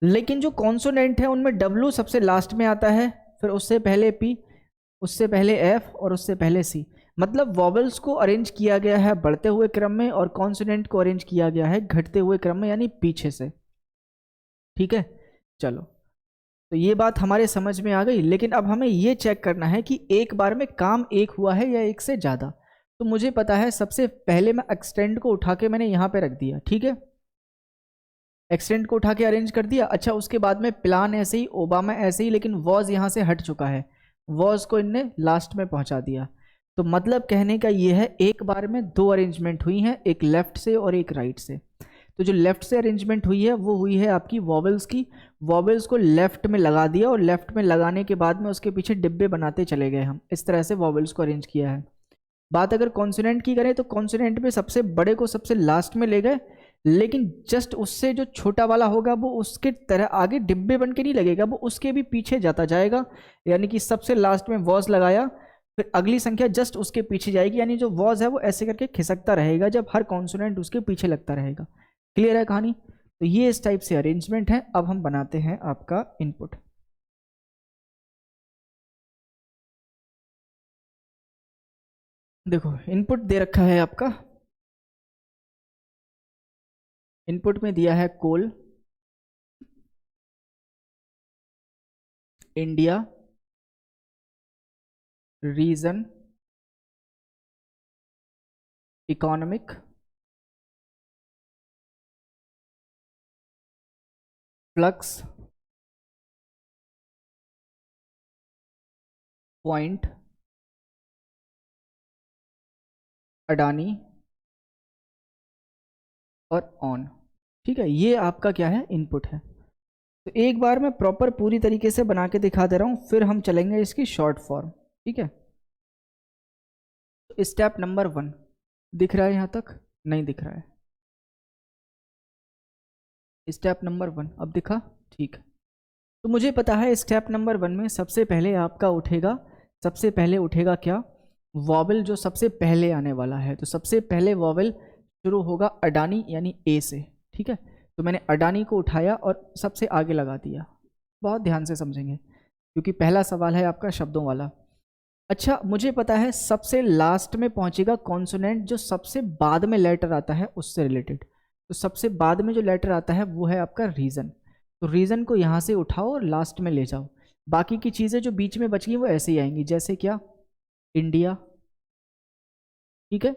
लेकिन जो कॉन्सोनेंट है उनमें डब्ल्यू सबसे लास्ट में आता है, फिर उससे पहले पी, उससे पहले एफ और उससे पहले सी। मतलब वॉवेल्स को अरेंज किया गया है बढ़ते हुए क्रम में और कॉन्सोनेंट को अरेंज किया गया है घटते हुए क्रम में, यानी पीछे से। ठीक है, चलो तो ये बात हमारे समझ में आ गई। लेकिन अब हमें ये चेक करना है कि एक बार में काम एक हुआ है या एक से ज़्यादा। तो मुझे पता है सबसे पहले मैं एक्सटेंड को उठा के मैंने यहाँ पे रख दिया। ठीक है, एक्सटेंड को उठा के अरेंज कर दिया। अच्छा, उसके बाद में प्लान ऐसे ही, ओबामा ऐसे ही, लेकिन वॉज यहाँ से हट चुका है, वॉज को इनने लास्ट में पहुँचा दिया। तो मतलब कहने का ये है एक बार में दो अरेंजमेंट हुई हैं, एक लेफ्ट से और एक राइट से। तो जो लेफ्ट से अरेंजमेंट हुई है वो हुई है आपकी वॉवेल्स की। वॉवेल्स को लेफ्ट में लगा दिया और लेफ्ट में लगाने के बाद में उसके पीछे डिब्बे बनाते चले गए हम, इस तरह से वॉवेल्स को अरेंज किया है। बात अगर कॉन्सोनेंट की करें तो कॉन्सोनेंट में सबसे बड़े को सबसे लास्ट में ले गए, लेकिन जस्ट उससे जो छोटा वाला होगा वो उसके तरह आगे डिब्बे बन के नहीं लगेगा, वो उसके भी पीछे जाता जाएगा। यानी कि सबसे लास्ट में वॉज लगाया, फिर अगली संख्या जस्ट उसके पीछे जाएगी, यानी जो वॉज है वो ऐसे करके खिसकता रहेगा जब हर कॉन्सोनेंट उसके पीछे लगता रहेगा। क्लियर है कहानी। तो ये इस टाइप से अरेंजमेंट है। अब हम बनाते हैं आपका इनपुट। देखो इनपुट दे रखा है आपका, इनपुट में दिया है coal, India, region, economic, flux, point, Adani और ऑन। ठीक है, ये आपका क्या है, इनपुट है। तो एक बार मैं प्रॉपर पूरी तरीके से बना के दिखा दे रहा हूं, फिर हम चलेंगे इसकी शॉर्ट फॉर्म। ठीक है, तो स्टेप नंबर 1 दिख रहा है यहां तक? नहीं दिख रहा है। स्टेप नंबर 1 अब दिखा? ठीक है। तो मुझे पता है स्टेप नंबर 1 में सबसे पहले आपका उठेगा, सबसे पहले उठेगा क्या, वॉवल जो सबसे पहले आने वाला है। तो सबसे पहले वॉवल शुरू होगा अडानी यानी ए से। ठीक है, तो मैंने अडानी को उठाया और सबसे आगे लगा दिया। बहुत ध्यान से समझेंगे क्योंकि पहला सवाल है आपका शब्दों वाला। अच्छा, मुझे पता है सबसे लास्ट में पहुंचेगा कॉन्सोनेंट जो सबसे बाद में लेटर आता है उससे रिलेटेड। तो सबसे बाद में जो लेटर आता है वो है आपका रीजन। तो रीजन को यहाँ से उठाओ और लास्ट में ले जाओ। बाकी की चीज़ें जो बीच में बच गई वो ऐसे ही आएंगी, जैसे क्या, इंडिया, ठीक है,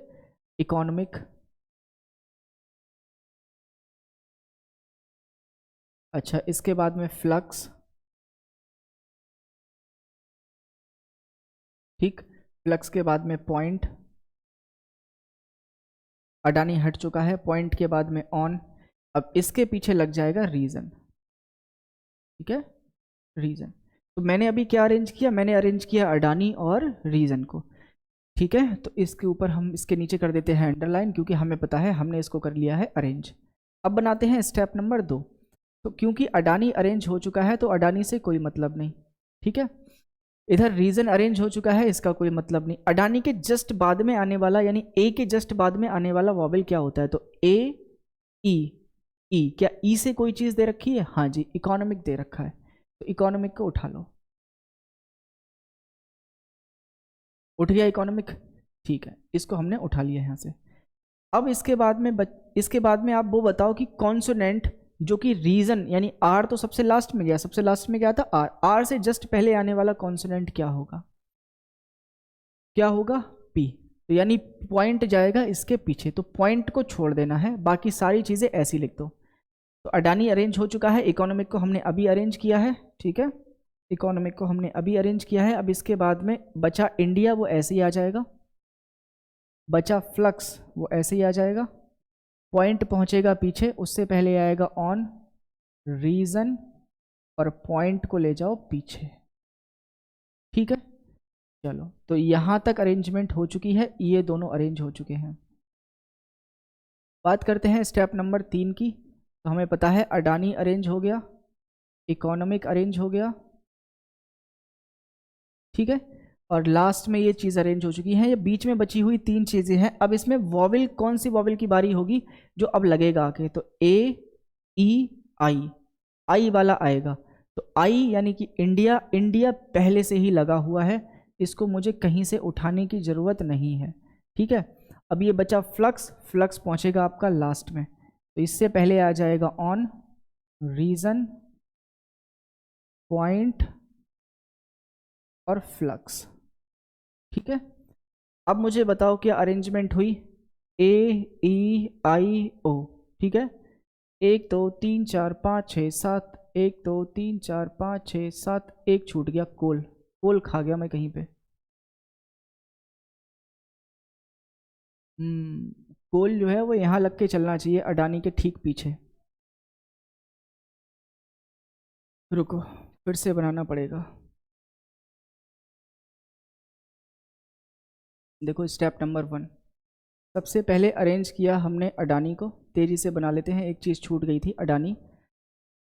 इकोनॉमिक, अच्छा इसके बाद में फ्लक्स, ठीक, फ्लक्स के बाद में पॉइंट, अडानी हट चुका है, पॉइंट के बाद में ऑन। अब इसके पीछे लग जाएगा रीजन। ठीक है, रीजन। तो मैंने अभी क्या अरेंज किया, मैंने अरेंज किया अडानी और रीजन को। ठीक है, तो इसके ऊपर हम इसके नीचे कर देते हैं अंडरलाइन, क्योंकि हमें पता है हमने इसको कर लिया है अरेंज। अब बनाते हैं स्टेप नंबर 2। तो क्योंकि अडानी अरेंज हो चुका है तो अडानी से कोई मतलब नहीं। ठीक है, इधर रीजन अरेंज हो चुका है, इसका कोई मतलब नहीं। अडानी के जस्ट बाद में आने वाला यानी ए के जस्ट बाद में आने वाला वॉवेल क्या होता है, तो ए, ई, ई। क्या ई से कोई चीज दे रखी है? हाँ जी, इकोनॉमिक दे रखा है। तो इकोनॉमिक को उठा लो। उठ गया इकोनॉमिक? ठीक है, इसको हमने उठा लिया यहाँ से। अब इसके बाद में आप वो बताओ कि कॉन्सोनेंट जो कि रीजन यानी आर तो सबसे लास्ट में गया, सबसे लास्ट में गया था आर, आर से जस्ट पहले आने वाला कॉन्सोनेंट क्या होगा, क्या होगा, पी। तो यानी पॉइंट जाएगा इसके पीछे, तो पॉइंट को छोड़ देना है, बाकी सारी चीजें ऐसी लिख दो। तो अडानी अरेंज हो चुका है, इकोनॉमिक को हमने अभी अरेंज किया है। ठीक है, इकोनॉमिक को हमने अभी अरेंज किया है। अब इसके बाद में बचा इंडिया, वो ऐसे ही आ जाएगा। बचा फ्लक्स, वो ऐसे ही आ जाएगा। पॉइंट पहुंचेगा पीछे, उससे पहले आएगा ऑन, रीजन, और पॉइंट को ले जाओ पीछे। ठीक है, चलो तो यहां तक अरेंजमेंट हो चुकी है, ये दोनों अरेंज हो चुके हैं। बात करते हैं स्टेप नंबर 3 की। तो हमें पता है अडानी अरेंज हो गया, इकोनॉमिक अरेंज हो गया, ठीक है, और लास्ट में ये चीज़ अरेंज हो चुकी है। ये बीच में बची हुई 3 चीज़ें हैं। अब इसमें वॉवेल, कौन सी वॉवेल की बारी होगी जो अब लगेगा आके, तो ए, ई, आई, आई वाला आएगा। तो आई यानी कि इंडिया, इंडिया पहले से ही लगा हुआ है, इसको मुझे कहीं से उठाने की ज़रूरत नहीं है। ठीक है, अब ये बचा फ्लक्स, फ्लक्स पहुंचेगा आपका लास्ट में, तो इससे पहले आ जाएगा ऑन, रीजन, पॉइंट और फ्लक्स। ठीक है, अब मुझे बताओ क्या अरेंजमेंट हुई, ए, ई, आई, ओ। ठीक है, 1 2 3 4 5 6 7, 1 2 3 4 5 6 7, एक छूट गया, कोल, कोल खा गया मैं कहीं पे। कोल जो है वो यहाँ लग के चलना चाहिए, अडानी के ठीक पीछे। रुको, फिर से बनाना पड़ेगा। देखो स्टेप नंबर 1, सबसे पहले अरेंज किया हमने अडानी को, तेजी से बना लेते हैं, एक चीज़ छूट गई थी, अडानी।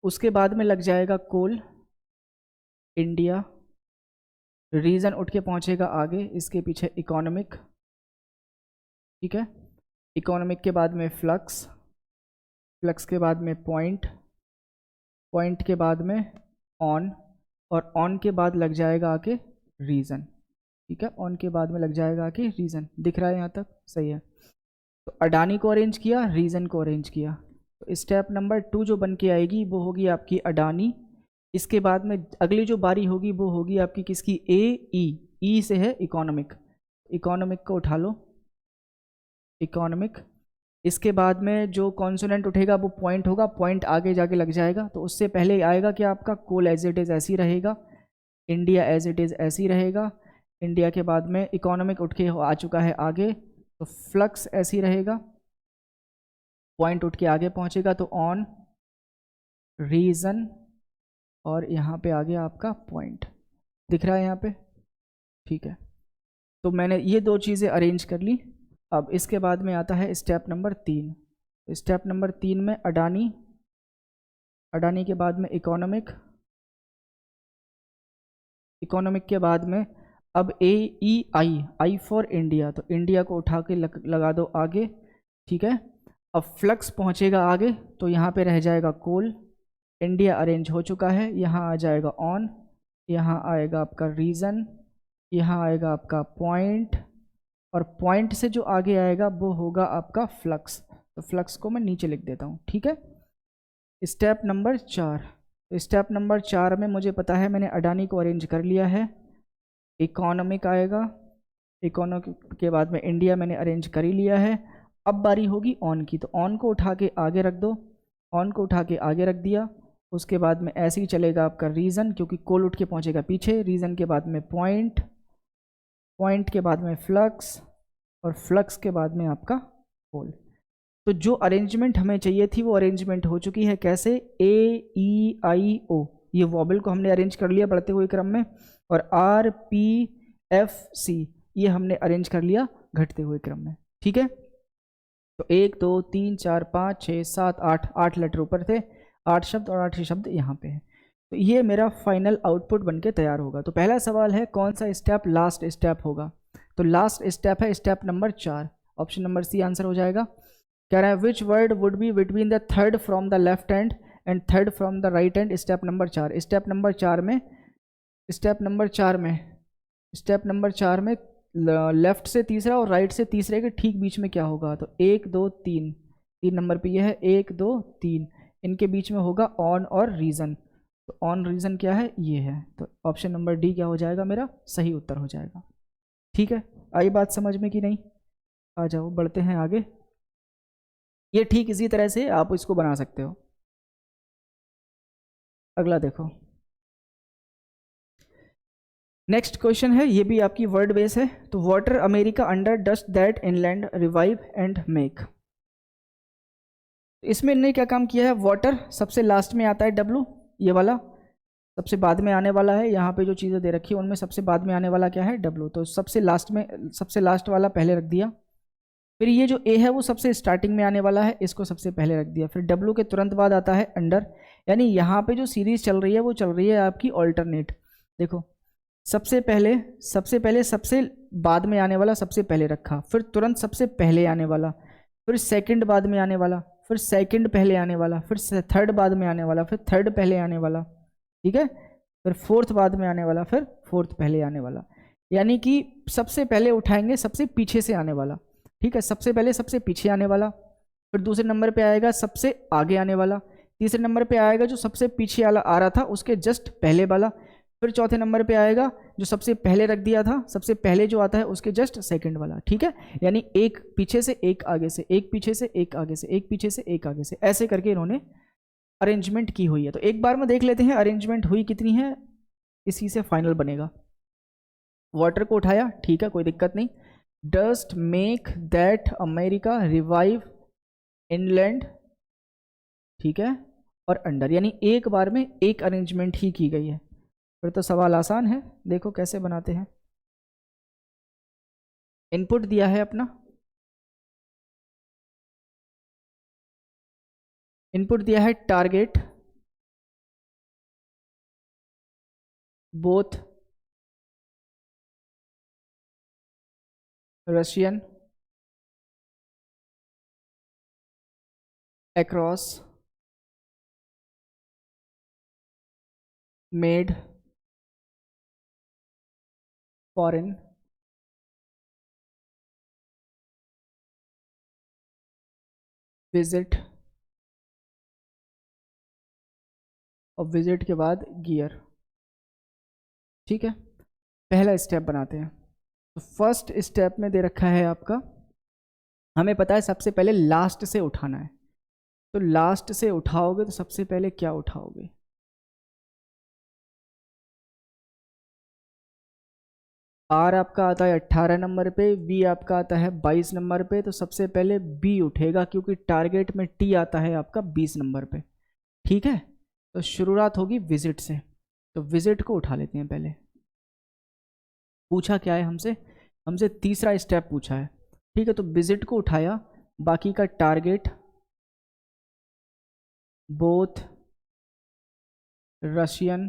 उसके बाद में लग जाएगा कोल, इंडिया, रीजन उठ के पहुंचेगा आगे, इसके पीछे इकोनॉमिक। ठीक है, इकोनॉमिक के बाद में फ्लक्स, फ्लक्स के बाद में पॉइंट, पॉइंट के बाद में ऑन, और ऑन के बाद लग जाएगा आके रीज़न। ठीक है, ऑन के बाद में लग जाएगा आके रीज़न। दिख रहा है यहाँ तक? सही है। तो अडानी को अरेंज किया, रीज़न को अरेंज किया। तो स्टेप नंबर 2 जो बन के आएगी वो होगी आपकी अडानी। इसके बाद में अगली जो बारी होगी वो होगी आपकी किसकी? ए ई। ई से है इकोनॉमिक, इकोनॉमिक को उठा लो, इकोनॉमिक। इसके बाद में जो कॉन्सोनेंट उठेगा वो पॉइंट होगा, पॉइंट आगे जाके लग जाएगा। तो उससे पहले आएगा क्या आपका? कोल एज इट इज़ ऐसी रहेगा, इंडिया एज इट इज़ ऐसी रहेगा। इंडिया के बाद में इकोनॉमिक उठ के आ चुका है आगे, तो फ्लक्स ऐसी रहेगा, पॉइंट उठ के आगे पहुंचेगा तो ऑन, रीजन, और यहाँ पे आ गया आपका पॉइंट। दिख रहा है यहाँ पे? ठीक है, तो मैंने ये दो चीज़ें अरेंज कर ली। अब इसके बाद में आता है स्टेप नंबर 3। स्टेप नंबर 3 में अडानी, अडानी के बाद में इकोनॉमिक, इकोनॉमिक के बाद में अब ए ई आई, आई फॉर इंडिया, तो इंडिया को उठा के लगा दो आगे। ठीक है, अब फ्लक्स पहुंचेगा आगे, तो यहाँ पे रह जाएगा कोल, इंडिया अरेंज हो चुका है, यहाँ आ जाएगा ऑन, यहाँ आएगा आपका रीज़न, यहाँ आएगा आपका पॉइंट, और पॉइंट से जो आगे आएगा वो होगा आपका फ्लक्स। तो फ्लक्स को मैं नीचे लिख देता हूँ। ठीक है, स्टेप नंबर 4। स्टेप नंबर 4 में मुझे पता है मैंने अडानी को अरेंज कर लिया है, इकोनॉमिक आएगा, इकोनॉमिक के बाद में इंडिया मैंने अरेंज कर ही लिया है। अब बारी होगी ऑन की, तो ऑन को उठा के आगे रख दो, ऑन को उठा के आगे रख दिया। उसके बाद में ऐसे ही चलेगा आपका रीज़न, क्योंकि कोल उठ के पहुंचेगा पीछे, रीज़न के बाद में पॉइंट, पॉइंट के बाद में फ्लक्स, और फ्लक्स के बाद में आपका कोल। तो जो अरेंजमेंट हमें चाहिए थी वो अरेंजमेंट हो चुकी है। कैसे? ए ई आई ओ, ये वॉबल को हमने अरेंज कर लिया बढ़ते हुए क्रम में, और आर पी एफ सी ये हमने अरेंज कर लिया घटते हुए क्रम में। ठीक है, तो 1 2 3 4 5 6 7 8, 8 लेटर ऊपर थे, 8 शब्द, और 8 ही शब्द यहाँ पे है। तो ये मेरा फाइनल आउटपुट बनके तैयार होगा। तो पहला सवाल है कौन सा स्टेप लास्ट स्टेप होगा? तो लास्ट स्टेप है step number 4, option number C answer हो जाएगा। कह रहा है which word would be between the third from the left hand and third from the right hand? Step number 4। Step number 4 में, step number 4 में, step number 4 में left से तीसरा और राइट से तीसरे के ठीक बीच में क्या होगा? तो 1 2 3, 3 नंबर पे यह है 1 2 3, इनके बीच में होगा ऑन और रीज़न। तो ऑन रीज़न क्या है? ये है। तो ऑप्शन नंबर डी क्या हो जाएगा? मेरा सही उत्तर हो जाएगा। ठीक है, आई बात समझ में कि नहीं? आ जाओ बढ़ते हैं आगे। ये ठीक इसी तरह से आप इसको बना सकते हो। अगला देखो, नेक्स्ट क्वेश्चन है, ये भी आपकी वर्ड बेस है। तो water America under dust that inland revive and make. इसमें इन्होंने क्या काम किया है? वाटर सबसे लास्ट में आता है, डब्लू ये वाला सबसे बाद में आने वाला है। यहाँ पे जो चीज़ें दे रखी है उनमें सबसे बाद में आने वाला क्या है? डब्लू। तो सबसे लास्ट में, सबसे लास्ट वाला पहले रख दिया। फिर ये जो ए है वो सबसे स्टार्टिंग में आने वाला है, इसको सबसे पहले रख दिया। फिर डब्लू के तुरंत बाद आता है अंडर, यानी यहाँ पे जो सीरीज चल रही है वो चल रही है आपकी ऑल्टरनेट। देखो, सबसे पहले, सबसे पहले, सबसे बाद में आने वाला सबसे पहले रखा, फिर तुरंत सबसे पहले आने वाला, फिर सेकंड बाद में आने वाला, फिर सेकंड पहले आने वाला, फिर थर्ड बाद में आने वाला, फिर थर्ड पहले आने वाला। ठीक है, फिर फोर्थ बाद में आने वाला, फिर फोर्थ पहले आने वाला। यानी कि सबसे पहले उठाएंगे सबसे पीछे से आने वाला। ठीक है, सबसे पहले सबसे पीछे आने वाला, फिर दूसरे नंबर पे आएगा सबसे आगे आने वाला, तीसरे नंबर पे आएगा जो सबसे पीछे वाला आ रहा था उसके जस्ट पहले वाला, फिर चौथे नंबर पे आएगा जो सबसे पहले रख दिया था, सबसे पहले जो आता है उसके जस्ट सेकंड वाला। ठीक है, यानी एक पीछे से एक आगे से, एक पीछे से एक आगे से, एक पीछे से एक आगे से, ऐसे करके इन्होंने अरेंजमेंट की हुई है। तो एक बार में देख लेते हैं अरेंजमेंट हुई कितनी है, इसी से फाइनल बनेगा। वाटर को उठाया, ठीक है, कोई दिक्कत नहीं। Dust make that America revive inland, ठीक है, और अंडर, यानी एक बार में एक अरेंजमेंट ही की गई है। फिर तो सवाल आसान है, देखो कैसे बनाते हैं। इनपुट दिया है अपना, इनपुट दिया है target both Russian across, made, foreign, visit, और विजिट के बाद गियर। ठीक है, पहला स्टेप बनाते हैं। तो फर्स्ट स्टेप में दे रखा है आपका, हमें पता है सबसे पहले लास्ट से उठाना है। तो लास्ट से उठाओगे तो सबसे पहले क्या उठाओगे? आर आपका आता है 18 नंबर पे, बी आपका आता है 22 नंबर पे। तो सबसे पहले बी उठेगा क्योंकि टारगेट में टी आता है आपका 20 नंबर पे। ठीक है, तो शुरुआत होगी विजिट से। तो विजिट को उठा लेते हैं पहले। पूछा क्या है हमसे? हमसे तीसरा स्टेप पूछा है। ठीक है, तो विजिट को उठाया, बाकी का target, both Russian,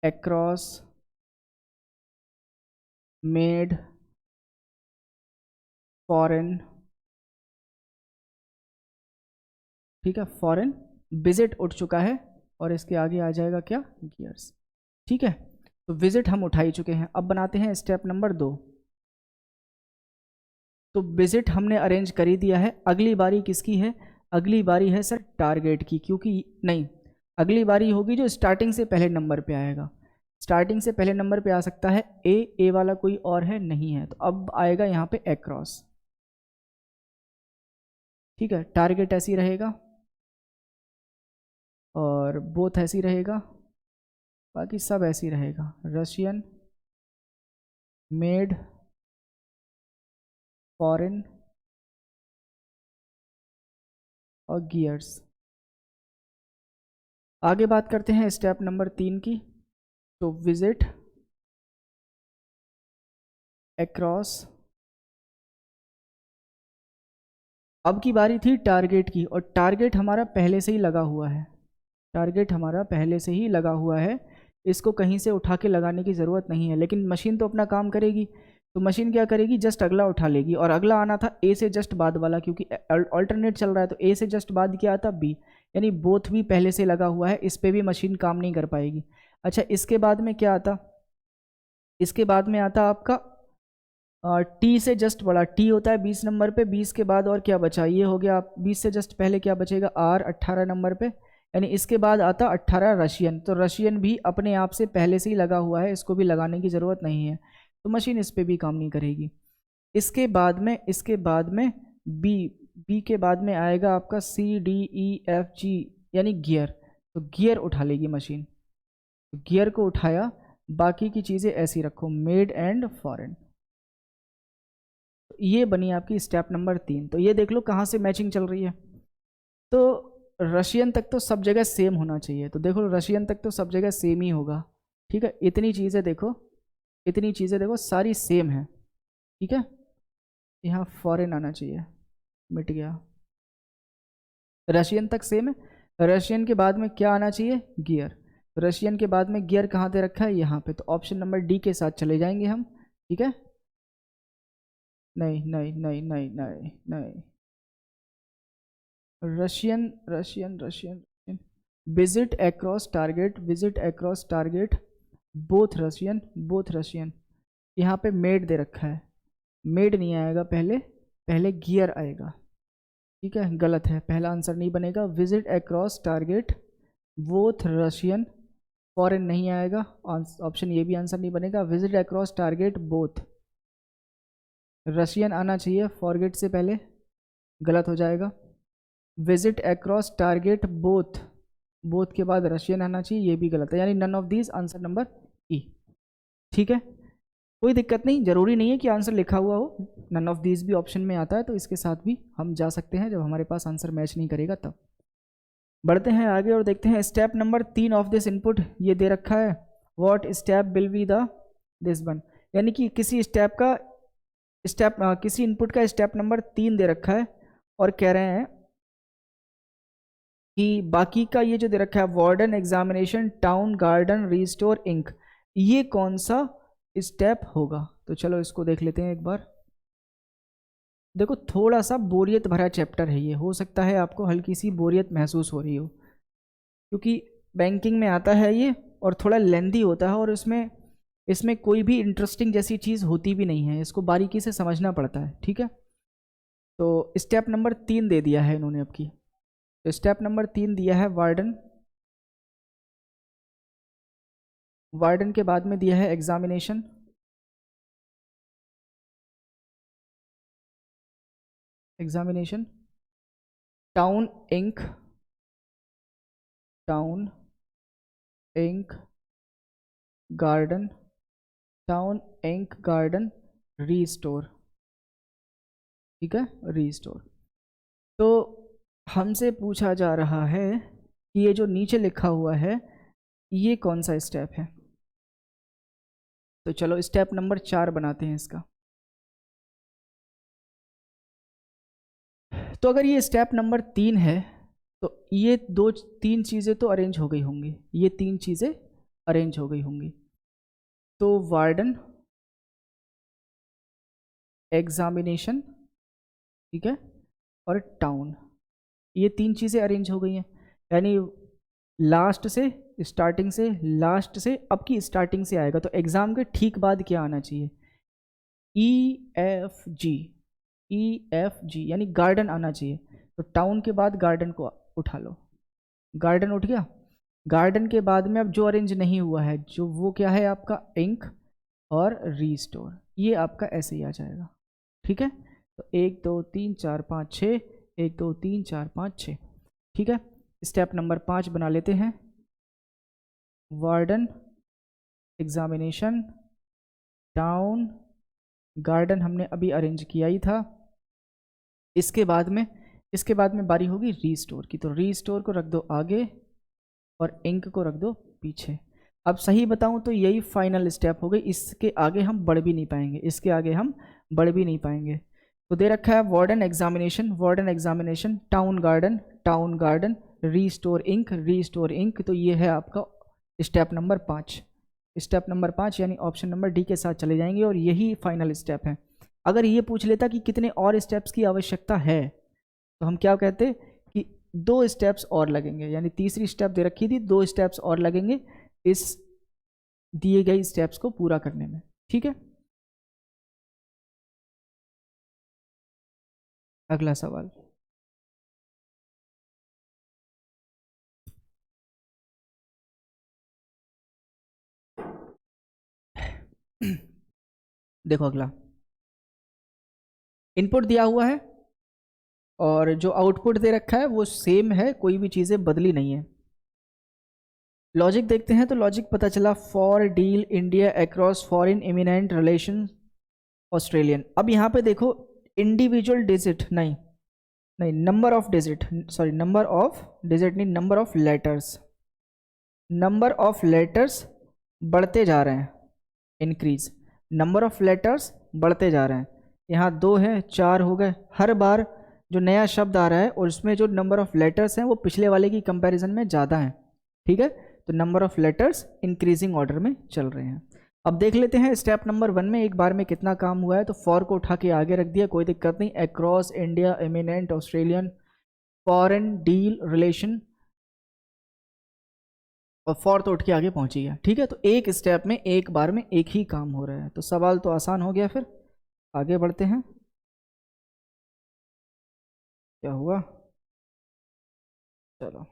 across, made, foreign. ठीक है, फॉरेन विजिट उठ चुका है और इसके आगे आ जाएगा क्या? गियर्स। ठीक है, तो विजिट हम उठा ही चुके हैं। अब बनाते हैं स्टेप नंबर 2। तो विजिट हमने अरेंज कर ही दिया है। अगली बारी किसकी है? अगली बारी है सर टारगेट की, क्योंकि नहीं, अगली बारी होगी जो स्टार्टिंग से पहले नंबर पे आएगा। स्टार्टिंग से पहले नंबर पे आ सकता है ए वाला कोई और है? नहीं है। तो अब आएगा यहाँ पे अक्रॉस। ठीक है, टारगेट ऐसी रहेगा और बोथ ऐसी रहेगा, बाकी सब ऐसी रहेगा। रशियन, मेड, फॉरेन और गियर्स। आगे बात करते हैं स्टेप नंबर 3 की। तो विजिट, अक्रॉस। अब की बारी थी टारगेट की, और टारगेट हमारा पहले से ही लगा हुआ है। टारगेट हमारा पहले से ही लगा हुआ है, इसको कहीं से उठा के लगाने की ज़रूरत नहीं है। लेकिन मशीन तो अपना काम करेगी। तो मशीन क्या करेगी? जस्ट अगला उठा लेगी, और अगला आना था ए से जस्ट बाद वाला, क्योंकि अल्टरनेट चल रहा है। तो ए से जस्ट बाद क्या आता? बी, यानी बोथ भी पहले से लगा हुआ है, इस पर भी मशीन काम नहीं कर पाएगी। अच्छा, इसके बाद में क्या आता? इसके बाद में आता आपका टी से जस्ट बड़ा। टी होता है 20 नंबर पे, 20 के बाद और क्या बचा? ये हो गया। 20 से जस्ट पहले क्या बचेगा? आर 18 नंबर पे, यानी इसके बाद आता 18 रशियन। तो रशियन भी अपने आप से पहले से ही लगा हुआ है, इसको भी लगाने की ज़रूरत नहीं है, तो मशीन इस पर भी काम नहीं करेगी। इसके बाद में बी, बी के बाद में आएगा आपका सी डी ई एफ जी, यानी गियर। तो गियर उठा लेगी मशीन। तो गियर को उठाया, बाकी की चीज़ें ऐसी रखो, मेड एंड फॉरेन। ये बनी आपकी स्टेप नंबर 3। तो ये देख लो कहाँ से मैचिंग चल रही है। तो रशियन तक तो सब जगह सेम होना चाहिए। तो देखो रशियन तक तो सब जगह सेम ही होगा। ठीक है, इतनी चीज़ें देखो, इतनी चीज़ें देखो सारी सेम है। ठीक है, यहाँ फॉरेन आना चाहिए, मिट गया। रशियन तक सेम है। रशियन के बाद में क्या आना चाहिए? गियर। रशियन के बाद में गियर कहाँ दे रखा है? यहाँ पे। तो ऑप्शन नंबर डी के साथ चले जाएंगे हम। ठीक है, नहीं नहीं नहीं नहीं नहीं नहीं, Russian Russian Russian, visit across target, visit across target, both Russian, both Russian. यहाँ पे मेड दे रखा है, मेड नहीं आएगा, पहले पहले गियर आएगा। ठीक है, गलत है, पहला आंसर नहीं बनेगा। Visit across target, both Russian, foreign नहीं आएगा, ऑप्शन ये भी आंसर नहीं बनेगा। Visit across target both, Russian आना चाहिए फॉरगेट से पहले, गलत हो जाएगा। Visit across target both, both के बाद रशियन आना चाहिए, ये भी गलत है, यानी none of these, answer number E. ठीक है, कोई दिक्कत नहीं, जरूरी नहीं है कि आंसर लिखा हुआ हो, नन ऑफ दीज भी ऑप्शन में आता है, तो इसके साथ भी हम जा सकते हैं जब हमारे पास आंसर मैच नहीं करेगा तब। बढ़ते हैं आगे और देखते हैं step number 3 of this input. ये दे रखा है, what step will be the this one, यानी कि किसी स्टेप का किसी इनपुट का स्टेप नंबर 3 दे रखा है, और कह रहे हैं कि बाकी का ये जो दे रखा है, warden examination, town garden, restore ink, ये कौन सा स्टेप होगा? तो चलो इसको देख लेते हैं एक बार। देखो थोड़ा सा बोरियत भरा चैप्टर है ये, हो सकता है आपको हल्की सी बोरियत महसूस हो रही हो, क्योंकि बैंकिंग में आता है ये और थोड़ा लेंदी होता है, और इसमें इसमें कोई भी इंटरेस्टिंग जैसी चीज़ होती भी नहीं है, इसको बारीकी से समझना पड़ता है, ठीक है। तो स्टेप नंबर 3 दे दिया है इन्होंने आपकी। तो स्टेप नंबर 3 दिया है वार्डन, वार्डन के बाद में दिया है examination, examination, town ink, town ink garden, town ink garden restore, ठीक है, रीस्टोर। तो हमसे पूछा जा रहा है कि ये जो नीचे लिखा हुआ है ये कौन सा स्टेप है। तो चलो स्टेप नंबर 4 बनाते हैं इसका। तो अगर ये स्टेप नंबर 3 है तो ये दो तीन चीज़ें तो अरेंज हो गई होंगी, ये 3 चीज़ें अरेंज हो गई होंगी। तो वार्डन, एग्जामिनेशन, ठीक है, और टाउन, ये 3 चीज़ें अरेंज हो गई हैं। यानी लास्ट से, स्टार्टिंग से, लास्ट से अब की स्टार्टिंग से आएगा, तो एग्ज़ाम के ठीक बाद क्या आना चाहिए, ई एफ जी, ई एफ जी यानी गार्डन आना चाहिए। तो टाउन के बाद गार्डन को उठा लो, गार्डन उठ गया। गार्डन के बाद में अब जो अरेंज नहीं हुआ है जो, वो क्या है आपका इंक और रीस्टोर, ये आपका ऐसे ही आ जाएगा, ठीक है। तो 1 2 3 4 5 6, 1 2 3 4 5 6, ठीक है। स्टेप नंबर 5 बना लेते हैं, वार्डन, एग्जामिनेशन, टाउन, गार्डन हमने अभी अरेंज किया ही था। इसके बाद में, इसके बाद में बारी होगी रीस्टोर की, तो रीस्टोर को रख दो आगे और इंक को रख दो पीछे। अब सही बताऊं तो यही फाइनल स्टेप हो गई, इसके आगे हम बढ़ भी नहीं पाएंगे, इसके आगे हम बढ़ भी नहीं पाएंगे। तो दे रखा है warden examination, warden examination, town garden, town garden, restore ink, restore ink. तो ये है आपका स्टेप नंबर 5, स्टेप नंबर 5 यानी ऑप्शन नंबर डी के साथ चले जाएंगे, और यही फाइनल स्टेप है। अगर ये पूछ लेता कि कितने और स्टेप्स की आवश्यकता है, तो हम क्या कहते कि 2 स्टेप्स और लगेंगे, यानी तीसरी स्टेप दे रखी थी, 2 स्टेप्स और लगेंगे इस दिए गए स्टेप्स को पूरा करने में, ठीक है। अगला सवाल, देखो अगला इनपुट दिया हुआ है और जो आउटपुट दे रखा है वो सेम है, कोई भी चीज़ें बदली नहीं है। लॉजिक देखते हैं, तो लॉजिक पता चला, for deal India across foreign eminent relation Australian. अब यहाँ पे देखो इंडिविजुअल डिजिट नहीं, नहीं number of digit, sorry number of digit नहीं, number of letters, number of letters बढ़ते जा रहे हैं, इंक्रीज, नंबर ऑफ लेटर्स बढ़ते जा रहे हैं। यहाँ 2 है, 4 हो गए, हर बार जो नया शब्द आ रहा है और उसमें जो नंबर ऑफ लेटर्स हैं वो पिछले वाले की कंपैरिजन में ज़्यादा हैं, ठीक है। तो number of letters increasing order में चल रहे हैं। अब देख लेते हैं स्टेप नंबर 1 में एक बार में कितना काम हुआ है। तो फॉर को उठा के आगे रख दिया, कोई दिक्कत नहीं, across India eminent Australian foreign deal relation, और फॉर तो उठ के आगे पहुंच गया, ठीक है। तो एक स्टेप में एक बार में एक ही काम हो रहा है, तो सवाल तो आसान हो गया। फिर आगे बढ़ते हैं, क्या हुआ, चलो।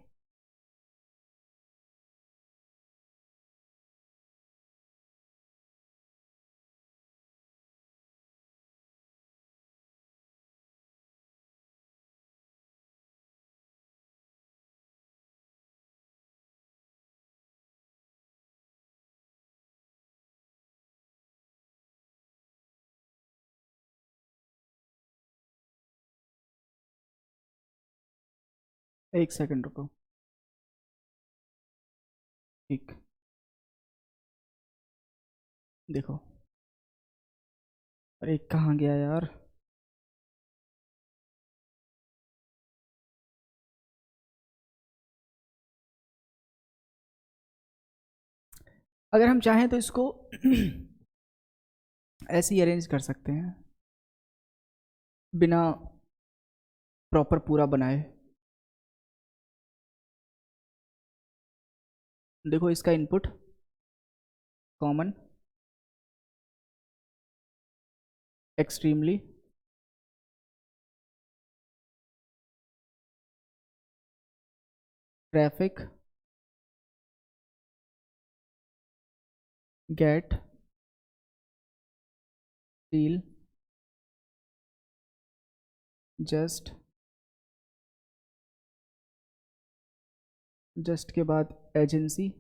एक सेकंड रुको, ठीक, देखो, अरे कहाँ गया यार। अगर हम चाहें तो इसको ऐसे ही अरेंज कर सकते हैं, बिना प्रॉपर पूरा बनाए। देखो इसका input common, extremely, traffic, get, steel, just, just के बाद एजेंसी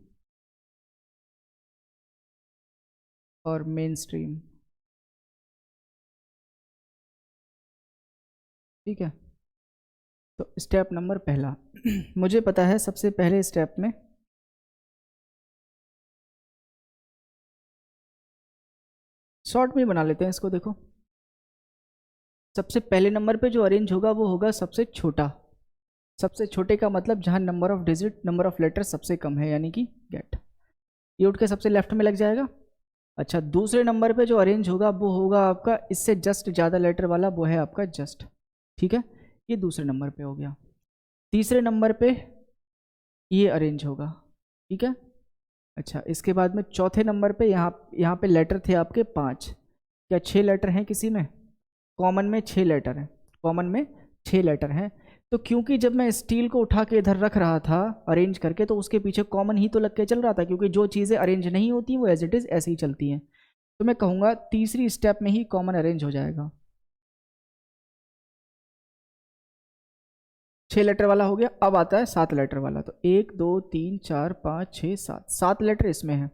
और मेन स्ट्रीम। ठीक है, तो स्टेप नंबर पहला मुझे पता है सबसे पहले स्टेप में शॉर्ट में बना लेते हैं इसको। देखो सबसे पहले नंबर पे जो अरेंज होगा वो होगा सबसे छोटा। सबसे छोटे का मतलब जहां number of digit, number of letter सबसे कम है, यानी कि गेट। ये उठ के सबसे लेफ्ट में लग जाएगा। अच्छा, दूसरे नंबर पे जो अरेंज होगा वो होगा आपका इससे जस्ट ज़्यादा लेटर वाला, वो है आपका जस्ट। ठीक है, ये दूसरे नंबर पे हो गया। तीसरे नंबर पे ये अरेंज होगा। ठीक है। अच्छा, इसके बाद में चौथे नंबर पे यहाँ पे लेटर थे आपके 5। क्या 6 लेटर हैं किसी में? कॉमन में 6 लेटर हैं, कॉमन में 6 लेटर हैं। तो क्योंकि जब मैं स्टील को उठा के इधर रख रहा था अरेंज करके, तो उसके पीछे कॉमन ही तो लग के चल रहा था, क्योंकि जो चीज़ें अरेंज नहीं होती वो एज इट इज़ ऐसे ही चलती हैं। तो मैं कहूँगा तीसरी स्टेप में ही कॉमन अरेंज हो जाएगा। 6 लेटर वाला हो गया। अब आता है 7 लेटर वाला। तो 1 2 3 4 5 6 7, 7 लेटर इसमें है,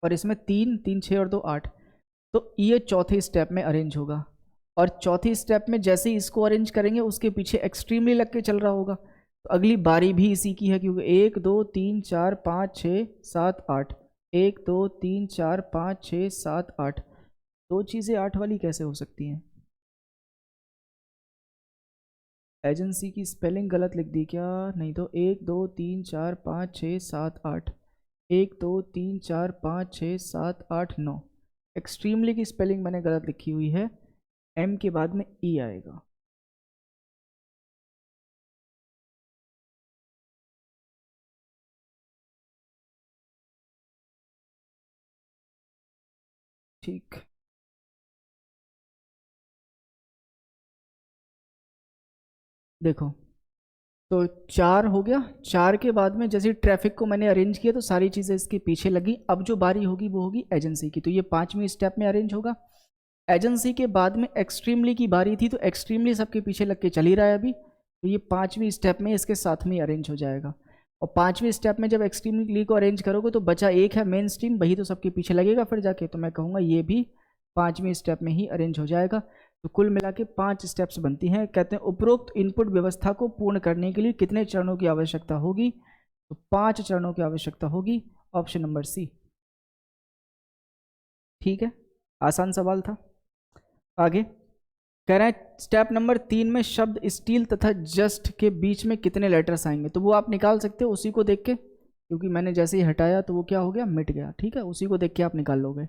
और इसमें 3 3 6 और 2 8। तो ये चौथे स्टेप में अरेंज होगा। और चौथी स्टेप में जैसे ही इसको अरेंज करेंगे उसके पीछे एक्सट्रीमली लग के चल रहा होगा। तो अगली बारी भी इसी की है, क्योंकि 1 2 3 4 5 6 7 8, 1 2 3 4 5 6 7 8। दो चीज़ें 8 वाली कैसे हो सकती हैं? एजेंसी की स्पेलिंग गलत लिख दी क्या? नहीं तो 1 2 3 4 5 6 7 8, 1 2 3 4 5 6 7 8 9। एक्सट्रीमली की स्पेलिंग मैंने गलत लिखी हुई है, एम के बाद में ई आएगा। ठीक, देखो तो 4 हो गया। 4 के बाद में जैसे ट्रैफिक को मैंने अरेंज किया तो सारी चीज़ें इसके पीछे लगी। अब जो बारी होगी वो होगी एजेंसी की, तो ये 5वीं स्टेप में अरेंज होगा। एजेंसी के बाद में एक्सट्रीमली की बारी थी, तो एक्सट्रीमली सबके पीछे लग के चल ही रहा है अभी, तो ये 5वीं स्टेप में इसके साथ में अरेंज हो जाएगा। और 5वीं स्टेप में जब एक्सट्रीमली को अरेंज करोगे तो बचा एक है मेन स्ट्रीम, वही तो सबके पीछे लगेगा फिर जाके। तो मैं कहूँगा ये भी 5वीं स्टेप में ही अरेंज हो जाएगा। तो कुल मिला के 5 स्टेप्स बनती हैं। कहते हैं उपरोक्त इनपुट व्यवस्था को पूर्ण करने के लिए कितने चरणों की आवश्यकता होगी? तो 5 चरणों की आवश्यकता होगी। Option number C. ठीक है, आसान सवाल था। आगे कह रहे हैं स्टेप नंबर 3 में शब्द स्टील तथा जस्ट के बीच में कितने लेटर्स आएंगे? तो वो आप निकाल सकते हो उसी को देख के, क्योंकि मैंने जैसे ही हटाया तो वो क्या हो गया, मिट गया। ठीक है, उसी को देख के आप निकाल लोगे।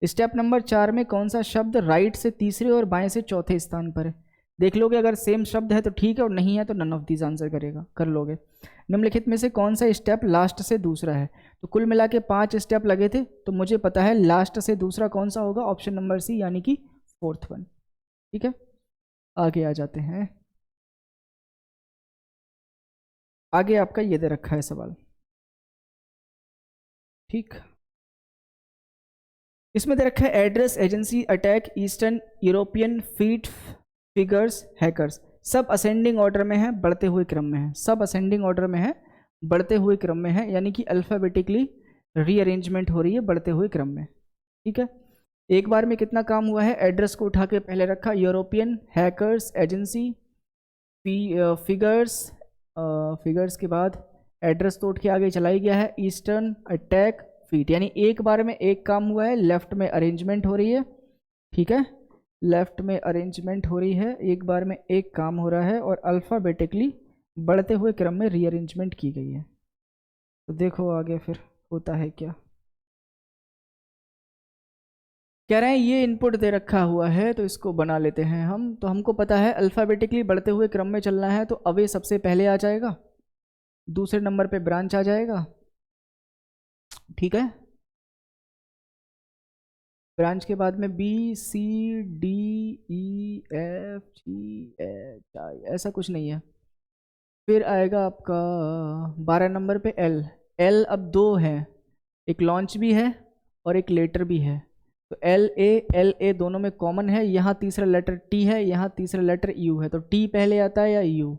स्टेप नंबर 4 में कौन सा शब्द राइट से तीसरे और बाएं से चौथे स्थान पर है? देख लोगे, अगर सेम शब्द है तो ठीक है, और नहीं है तो नन ऑफ दीज आंसर करेगा, कर लोगे। निम्नलिखित में से कौन सा स्टेप लास्ट से दूसरा है? तो कुल मिला के 5 स्टेप लगे थे, तो मुझे पता है लास्ट से दूसरा कौन सा होगा, ऑप्शन नंबर सी, यानी कि 4th वन। ठीक है, आगे आ जाते हैं। आगे आपका ये दे रखा है सवाल। ठीक, इसमें दे रखा है address agency attack eastern European feet figures hackers. सब असेंडिंग ऑर्डर में है, बढ़ते हुए क्रम में है। सब असेंडिंग ऑर्डर में है, बढ़ते हुए क्रम में है, यानी कि अल्फ़ाबेटिकली रीअरेंजमेंट हो रही है बढ़ते हुए क्रम में। ठीक है, एक बार में कितना काम हुआ है? एड्रेस को उठा के पहले रखा, European, hackers, agency, figures, figures के बाद एड्रेस तो उठ के आगे चला ही गया है, ईस्टर्न अटैक फीट, यानी एक बार में एक काम हुआ है। लेफ्ट में अरेंजमेंट हो रही है। ठीक है, लेफ्ट में अरेंजमेंट हो रही है, एक बार में एक काम हो रहा है, और अल्फ़ाबेटिकली बढ़ते हुए क्रम में रीअरेंजमेंट की गई है। तो देखो आगे फिर होता है क्या। कह रहे हैं ये इनपुट दे रखा हुआ है तो इसको बना लेते हैं हम। तो हमको पता है अल्फ़ाबेटिकली बढ़ते हुए क्रम में चलना है, तो अवे सबसे पहले आ जाएगा, दूसरे नंबर पे ब्रांच आ जाएगा, ठीक है। ब्रांच के बाद में B C D E F G H I, ऐसा कुछ नहीं है। फिर आएगा आपका 12 नंबर पे एल। एल अब दो है, एक लॉन्च भी है और एक लेटर भी है। तो एल ए दोनों में कॉमन है। यहाँ तीसरा लेटर टी है, यहाँ तीसरा लेटर यू है। तो टी पहले आता है या यू?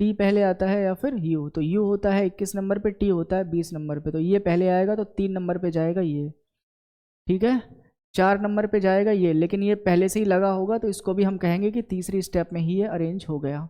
टी पहले आता है या फिर यू? तो यू होता है 21 नंबर पे, टी होता है 20 नंबर पे। तो ये पहले आएगा, तो 3 नंबर पे जाएगा ये, ठीक है। 4 नंबर पे जाएगा ये, लेकिन ये पहले से ही लगा होगा तो इसको भी हम कहेंगे कि तीसरी स्टेप में ही ये अरेंज हो गया।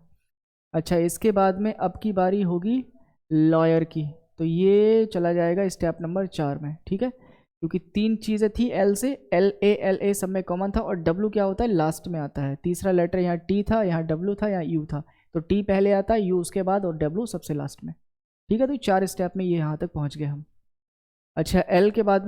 अच्छा, इसके बाद में अब की बारी होगी लॉयर की, तो ये चला जाएगा स्टेप नंबर 4 में, ठीक है। क्योंकि 3 चीज़ें थी एल से, एल ए सब में कॉमन था, और डब्ल्यू क्या होता है, लास्ट में आता है। तीसरा लेटर यहाँ टी था, यहाँ डब्ल्यू था, यहाँ यू था। तो टी पहले आता है, यू उसके बाद, और डब्ल्यू सबसे लास्ट में, ठीक है। तो 4 स्टेप में ये यहाँ तक पहुँच गए हम। अच्छा, एल के बाद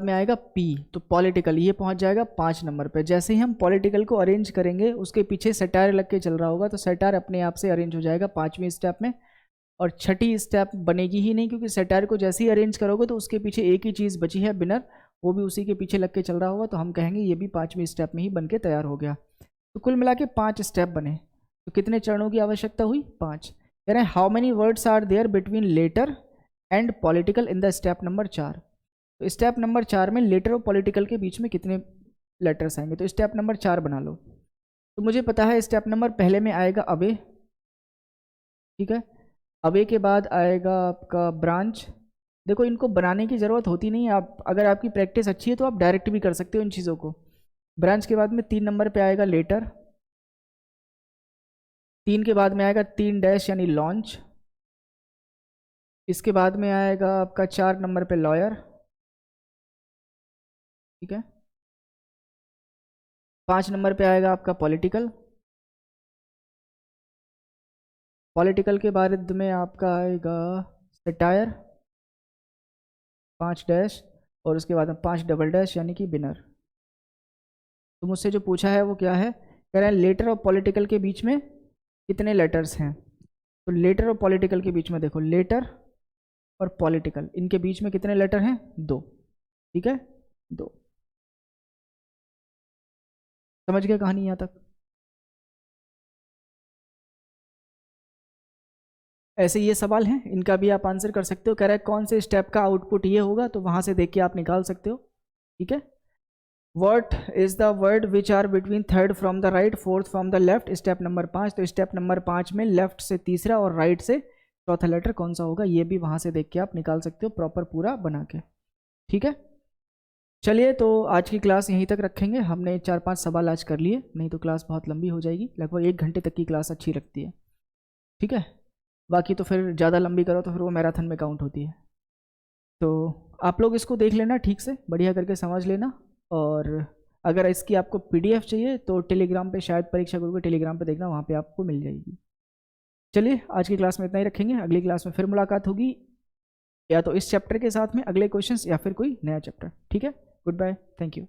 में आएगा पी, तो पॉलिटिकल, ये पहुंच जाएगा 5 नंबर पे। जैसे ही हम पॉलिटिकल को अरेंज करेंगे, उसके पीछे सेटायर लग के चल रहा होगा, तो सेटायर अपने आप से अरेंज हो जाएगा 5वीं स्टेप में। और छठी स्टेप बनेगी ही नहीं, क्योंकि सेटायर को जैसे ही अरेंज करोगे तो उसके पीछे एक ही चीज़ बची है, बिनर, वो भी उसी के पीछे लग के चल रहा होगा। तो हम कहेंगे ये भी 5वीं स्टेप में ही बन के तैयार हो गया। तो कुल मिला के 5 स्टेप बने। तो कितने चरणों की आवश्यकता हुई? 5। कह रहे हैं how many words are there between letter and political in the step number 4। तो स्टेप नंबर 4 में लेटर और पॉलिटिकल के बीच में कितने लेटर्स आएंगे? तो स्टेप नंबर 4 बना लो। तो मुझे पता है स्टेप नंबर पहले में आएगा अवे, ठीक है। अवे के बाद आएगा आपका ब्रांच। देखो, इनको बनाने की ज़रूरत होती नहीं है, आप अगर आपकी प्रैक्टिस अच्छी है तो आप डायरेक्ट भी कर सकते हो इन चीज़ों को। ब्रांच के बाद में 3 नंबर पे आएगा लेटर, 3 के बाद में आएगा 3 डैश यानी लॉन्च। इसके बाद में आएगा आपका 4 नंबर पे लॉयर, ठीक है। 5 नंबर पे आएगा आपका पॉलिटिकल। पॉलिटिकल के बाद में आपका आएगा सेटायर, 5 डैश, और उसके बाद में 5 डबल डैश यानी कि बिनर। तो मुझसे जो पूछा है वो क्या है, कह रहे हैं लेटर और पॉलिटिकल के बीच में कितने लेटर्स हैं। तो लेटर और पॉलिटिकल के बीच में देखो, लेटर और पॉलिटिकल, इनके बीच में कितने लेटर हैं? 2, ठीक है, 2। समझ गए कहानी यहाँ तक? ऐसे ये सवाल हैं, इनका भी आप आंसर कर सकते हो। कह रहा है कौन से स्टेप का आउटपुट ये होगा, तो वहां से देख के आप निकाल सकते हो, ठीक है। What is the word which are between third from the right, fourth from the left, step number 5। तो स्टेप नंबर 5 में लेफ्ट से तीसरा और राइट से चौथा लेटर कौन सा होगा, ये भी वहां से देख के आप निकाल सकते हो, प्रॉपर पूरा बना के, ठीक है। चलिए, तो आज की क्लास यहीं तक रखेंगे। हमने 4-5 सवाल आज कर लिए, नहीं तो क्लास बहुत लंबी हो जाएगी। लगभग 1 घंटे तक की क्लास अच्छी लगती है, ठीक है। बाकी तो फिर ज़्यादा लंबी करो तो फिर वो मैराथन में काउंट होती है। तो आप लोग इसको देख लेना, ठीक से बढ़िया करके समझ लेना। और अगर इसकी आपको पीडीएफ चाहिए तो टेलीग्राम पे, शायद परीक्षा गुरु के टेलीग्राम पे देखना, वहाँ पे आपको मिल जाएगी। चलिए, आज की क्लास में इतना ही रखेंगे। अगली क्लास में फिर मुलाकात होगी, या तो इस चैप्टर के साथ में अगले क्वेश्चंस, या फिर कोई नया चैप्टर, ठीक है। Good bye, thank you.